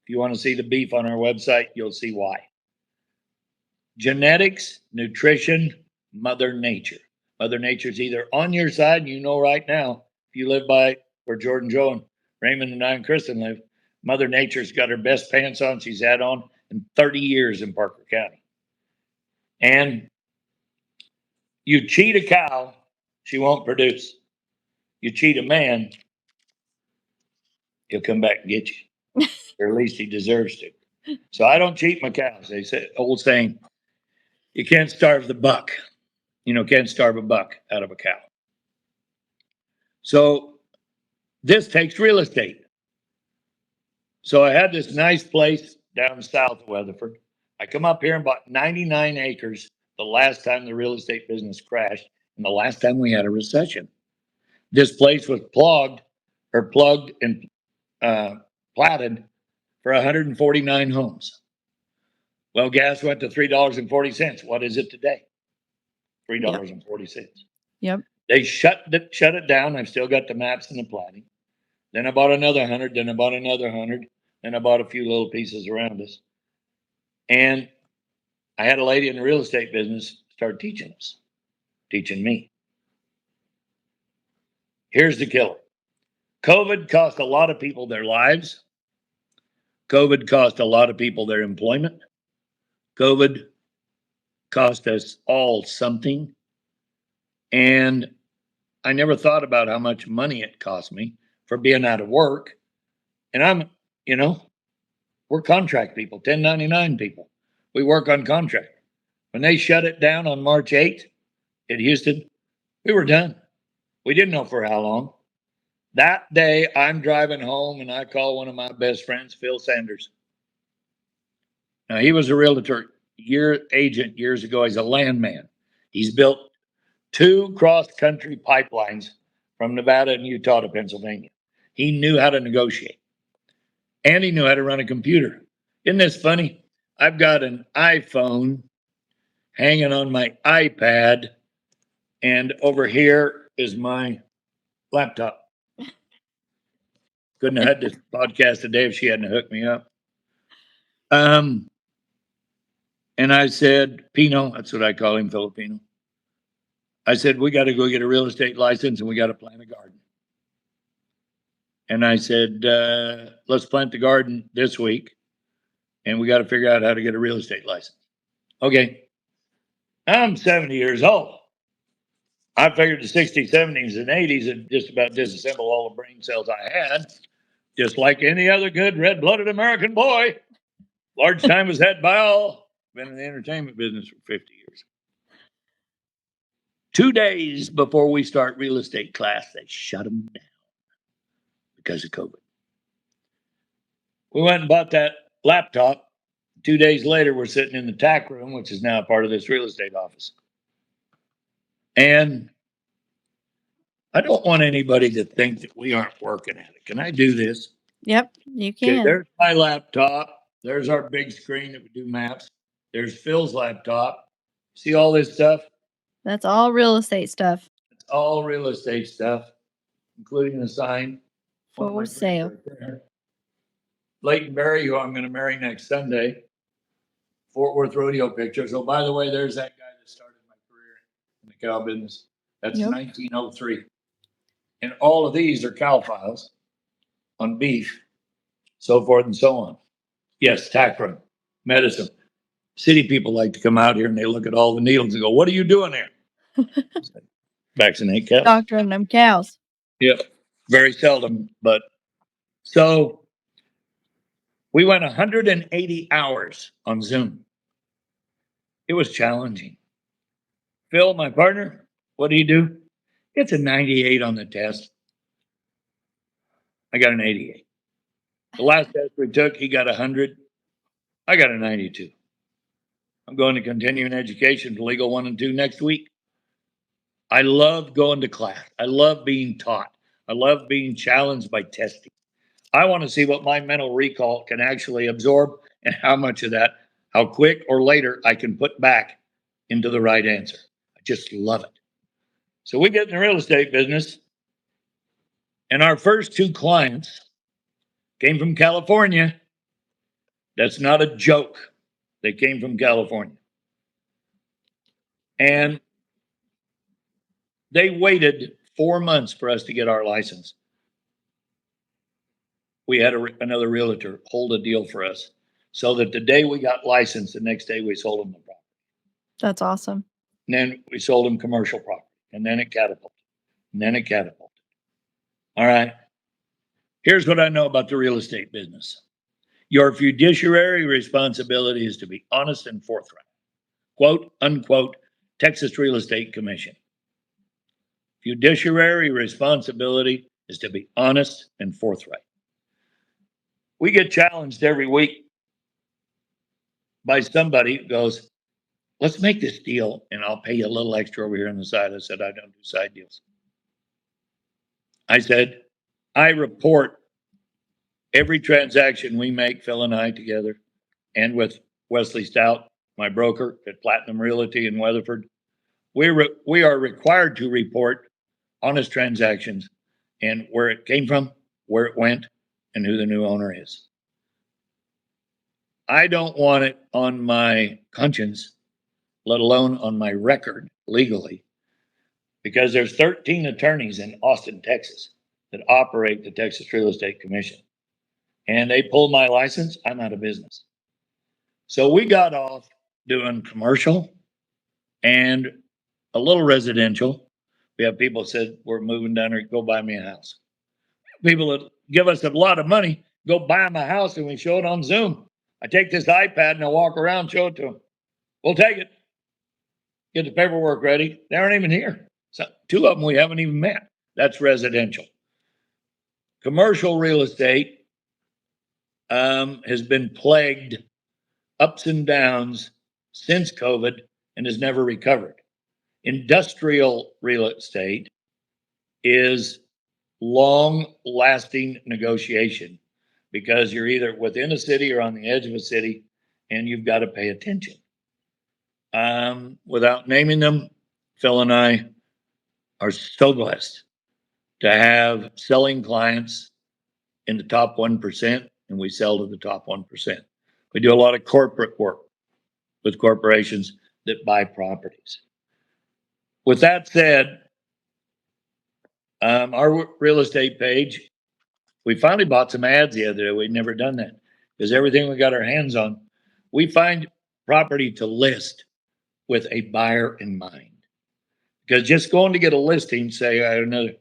If you want to see the beef on our website, you'll see why. Genetics, nutrition, Mother Nature. Mother Nature's either on your side, and you know right now, if you live by where Jordan, Joe, and Raymond and I and Kristen live, Mother Nature's got her best pants on she's had on in 30 years in Parker County. And you cheat a cow, she won't produce. You cheat a man, he'll come back and get you, or at least he deserves to. So I don't cheat my cows. They say, old saying, you can't starve the buck. Can't starve a buck out of a cow. So this takes real estate. So I had this nice place down south of Weatherford. I come up here and bought 99 acres the last time the real estate business crashed and the last time we had a recession. This place was plugged and platted for 149 homes. Well, gas went to $3.40. What is it today? $3.40. Yep. They shut it down. I've still got the maps and the platting. Then I bought another 100. Then I bought another 100. Then I bought a few little pieces around us. And I had a lady in the real estate business start teaching me. Here's the killer. COVID cost a lot of people their lives. COVID cost a lot of people their employment. COVID cost us all something. And I never thought about how much money it cost me for being out of work. And we're contract people, 1099 people. We work on contract. When they shut it down on March 8th in Houston, we were done. We didn't know for how long. That day, I'm driving home and I call one of my best friends, Phil Sanders. Now, he was a realtor agent years ago. He's a landman. He's built 2 cross-country pipelines from Nevada and Utah to Pennsylvania. He knew how to negotiate. And he knew how to run a computer. Isn't this funny? I've got an iPhone hanging on my iPad, and over here is my laptop. Couldn't have had this podcast today if she hadn't hooked me up. And I said, Pino, that's what I call him, Filipino. I said, we got to go get a real estate license and we got to plant a garden. And I said, let's plant the garden this week and we got to figure out how to get a real estate license. Okay. I'm 70 years old. I figured the 60s, 70s, and 80s and just about disassemble all the brain cells I had, just like any other good red-blooded American boy. Large time was had by all. Been in the entertainment business for 50 years. 2 days before we start real estate class, they shut them down because of COVID. We went and bought that laptop. 2 days later, we're sitting in the tack room, which is now a part of this real estate office. And I don't want anybody to think that we aren't working at it. Can I do this? Yep, you Okay, can. there's my laptop. There's our big screen that we do maps. There's Phil's laptop. See all this stuff? That's all real estate stuff It's all real estate stuff, including a sign. One of my for friends sale. right there. Leighton Berry, who I'm going to marry next Sunday. Fort Worth rodeo pictures. Oh, by the way, there's that guy that started my career in the cow business. That's Yep. 1903. And all of these are cow files on beef, so forth and so on. Yes, tack room, medicine. City people like to come out here and they look at all the needles and go, what are you doing here? Vaccinate cows. Doctoring them cows. Yep. Very seldom, but so we went 180 hours on Zoom. It was challenging. Phil, my partner, what do you do? It's a 98 on the test. I got an 88. The last test we took, he got 100. I got a 92. I'm going to continuing education for Legal 1 and 2 next week. I love going to class. I love being taught. I love being challenged by testing. I want to see what my mental recall can actually absorb and how much of that, how quick or later I can put back into the right answer. I just love it. So we get in the real estate business, and our first 2 clients came from California. That's not a joke. They came from California. And they waited 4 months for us to get our license. We had another realtor hold a deal for us so that the day we got licensed, the next day we sold them the property. That's awesome. And then we sold them commercial property. And then it catapulted. And then it catapulted. All right. Here's what I know about the real estate business. Your fiduciary responsibility is to be honest and forthright. Quote, unquote, Texas Real Estate Commission. Fiduciary responsibility is to be honest and forthright. We get challenged every week by somebody who goes, let's make this deal and I'll pay you a little extra over here on the side. I said, I don't do side deals. I said, I report every transaction we make, Phil and I together, and with Wesley Stout, my broker at Platinum Realty in Weatherford. We are required to report honest transactions and where it came from, where it went, and who the new owner is. I don't want it on my conscience, let alone on my record legally, because there's 13 attorneys in Austin, Texas that operate the Texas Real Estate Commission. And they pulled my license, I'm out of business. So we got off doing commercial and a little residential. We have people said, we're moving down here, go buy me a house. People that give us a lot of money, go buy them a house and we show it on Zoom. I take this iPad and I walk around, show it to them. We'll take it. Get the paperwork ready. They aren't even here. So 2 of them we haven't even met. That's residential. Commercial real estate has been plagued ups and downs since COVID and has never recovered. Industrial real estate is long-lasting negotiation because you're either within a city or on the edge of a city and you've got to pay attention. Without naming them, Phil and I are so blessed to have selling clients in the top 1%, and we sell to the top 1%. We do a lot of corporate work with corporations that buy properties. With that said, our real estate page, we finally bought some ads the other day. We'd never done that because everything we got our hands on, we find property to list with a buyer in mind. Because just going to get a listing, say I had another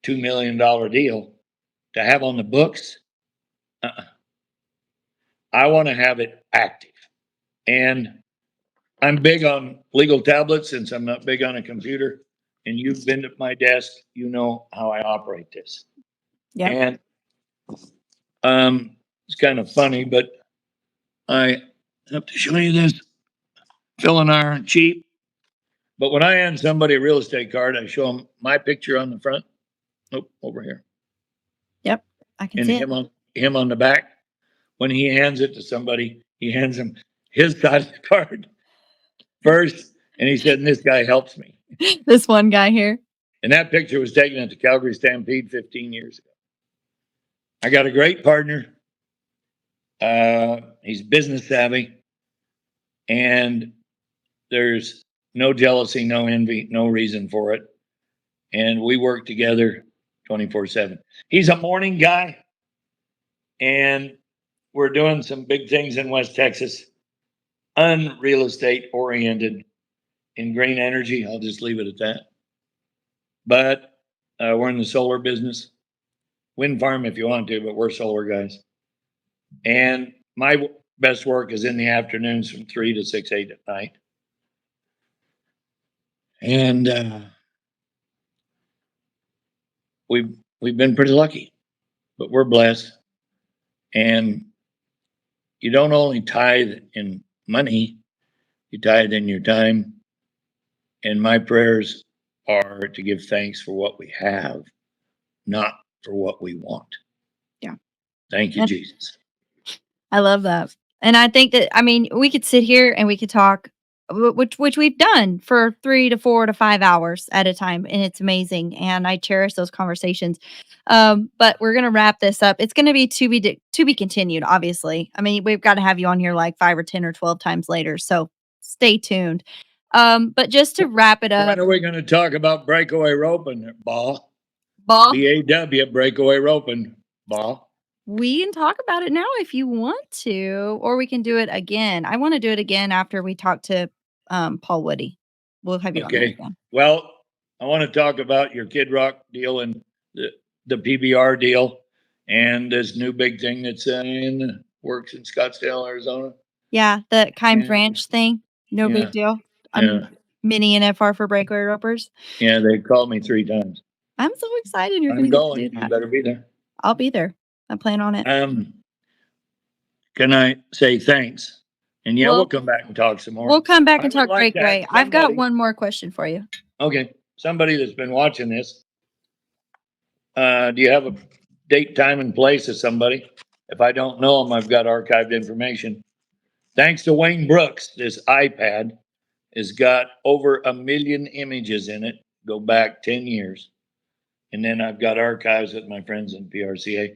$2 million deal to have on the books, I want to have it active. And I'm big on legal tablets since I'm not big on a computer. And you've been at my desk, you know how I operate this. Yeah. And it's kind of funny, but I have to show you this. Phil and I aren't cheap. But when I hand somebody a real estate card, I show them my picture on the front. Nope, over here. Yep. I can And see it. him on the back. When he hands it to somebody, he hands him his side of the card first. And he said, and this guy helps me. This one guy here. And that picture was taken at the Calgary Stampede 15 years ago. I got a great partner. He's business savvy. And there's no jealousy, no envy, no reason for it. And we work together 24/7. He's a morning guy. And we're doing some big things in West Texas, unreal estate oriented in green energy. I'll just leave it at that. But we're in the solar business, wind farm if you want to, but we're solar guys. And my best work is in the afternoons from 3 to 6, 8 at night. And we've been pretty lucky, but we're blessed. And you don't only tithe in money, You tithe in your time. And my prayers are to give thanks for what we have, not for what we want. Yeah. Thank you, And Jesus. I love that. And I think that, I mean, we could sit here and we could talk, which we've done for 3 to 4 to 5 hours at a time, and it's amazing, and I cherish those conversations. But we're gonna wrap this up. It's gonna be to be continued, obviously. I mean, we've gotta have you on here like 5 or 10 or 12 times later, so stay tuned. But just to wrap it When up, are we going to talk about breakaway roping, ball? Ball, BAW, breakaway roping, ball. we can talk about it now if you want to, or we can do it again. I wanna do it again after we talk to, Paul Woody. We'll have you on there Okay. again. Well, I want to talk about your Kid Rock deal and the PBR deal and this new big thing that's in the works in Scottsdale, Arizona. Yeah, the Kimes Yeah. Ranch thing, no Yeah. big deal. Yeah. Mini NFR for breakaway ropers. Yeah. They called me 3 times. I'm so excited you're I'm gonna get to going. do You that. better be there. I'll be there. I plan on it. Can I say thanks? And yeah, we'll Well, come back and talk some we'll more. come back I and would talk like to have breakaway. I've got somebody. one more question for you. Okay, somebody that's been watching this. Do you have a date, time, and place of somebody? If I don't know them, I've got archived information. Thanks to Wayne Brooks, this iPad has got over 1 million images in it. Go back 10 years. And then I've got archives with my friends in PRCA,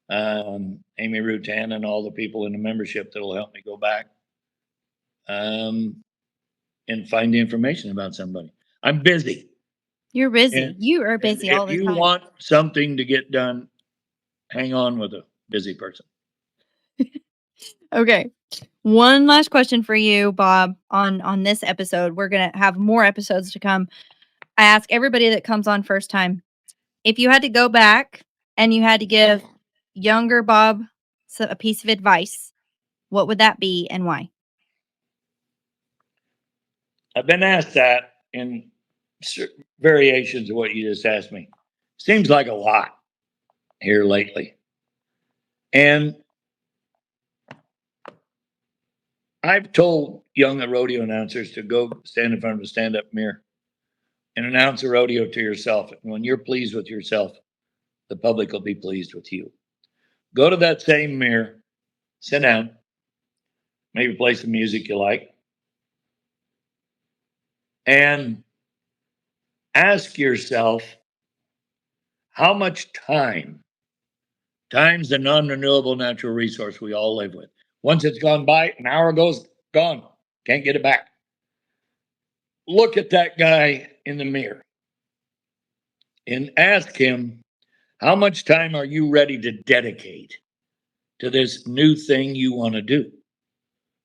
Amy Rutan, and all the people in the membership that'll help me go back and find the information about somebody. I'm busy. You're busy. And, You are and busy all if the you time. want something to get done, hang on with a busy person. Okay. One last question for you, Bob, on this episode. We're going to have more episodes to come. I ask everybody that comes on first time, if you had to go back and you had to give younger Bob a piece of advice, what would that be and why? I've been asked that in variations of what you just asked me. Seems like a lot here lately. And I've told young rodeo announcers to go stand in front of a stand up mirror and announce a rodeo to yourself. And when you're pleased with yourself, the public will be pleased with you. Go to that same mirror, sit down, maybe play some music you like, and ask yourself how much time's the non-renewable natural resource we all live with. Once it's gone by, an hour goes gone. Can't get it back. Look at that guy in the mirror and ask him, how much time are you ready to dedicate to this new thing you want to do?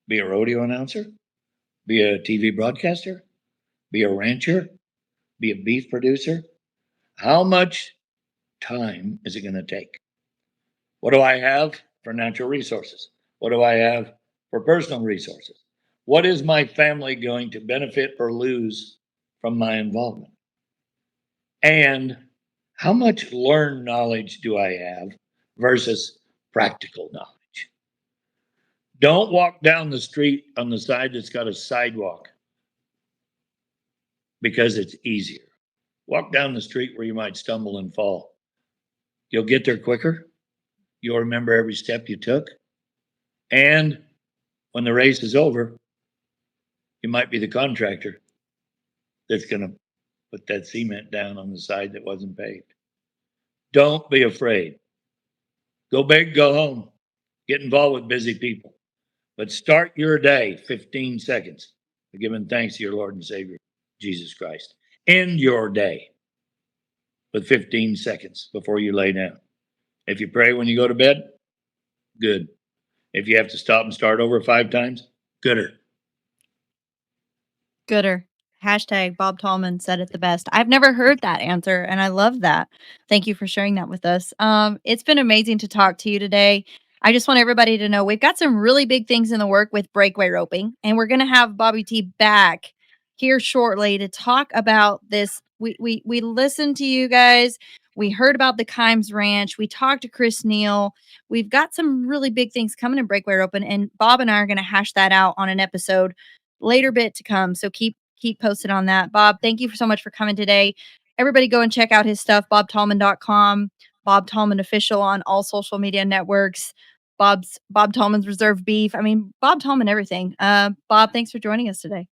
Be a rodeo announcer, be a TV broadcaster, be a rancher, be a beef producer. How much time is it going to take? What do I have for natural resources? What do I have for personal resources? What is my family going to benefit or lose from my involvement? And how much learned knowledge do I have versus practical knowledge? Don't walk down the street on the side that's got a sidewalk because it's easier. Walk down the street where you might stumble and fall. You'll get there quicker. You'll remember every step you took. And when the race is over, you might be the contractor that's going to put that cement down on the side that wasn't paved. Don't be afraid. Go big, go home. Get involved with busy people. But start your day 15 seconds by giving thanks to your Lord and Savior, Jesus Christ. End your day with 15 seconds before you lay down. If you pray when you go to bed, good. If you have to stop and start over 5 times, gooder. Gooder. Hashtag Bob Tallman said it the best. I've never heard that answer, and I love that. Thank you for sharing that with us. It's been amazing to talk to you today. I just want everybody to know we've got some really big things in the work with breakaway roping, and we're going to have Bobby T back here shortly to talk about this. We listened to you guys. We heard about the Kimes Ranch. We talked to Chris Neal. We've got some really big things coming in breakaway roping, and Bob and I are going to hash that out on an episode later bit to come. So keep posted on that. Bob, thank you so much for coming today. Everybody go and check out his stuff, bobtallman.com, Bob Tallman official on all social media networks. Bob Tallman's Reserve Beef. I mean, Bob Tallman everything. Bob, thanks for joining us today.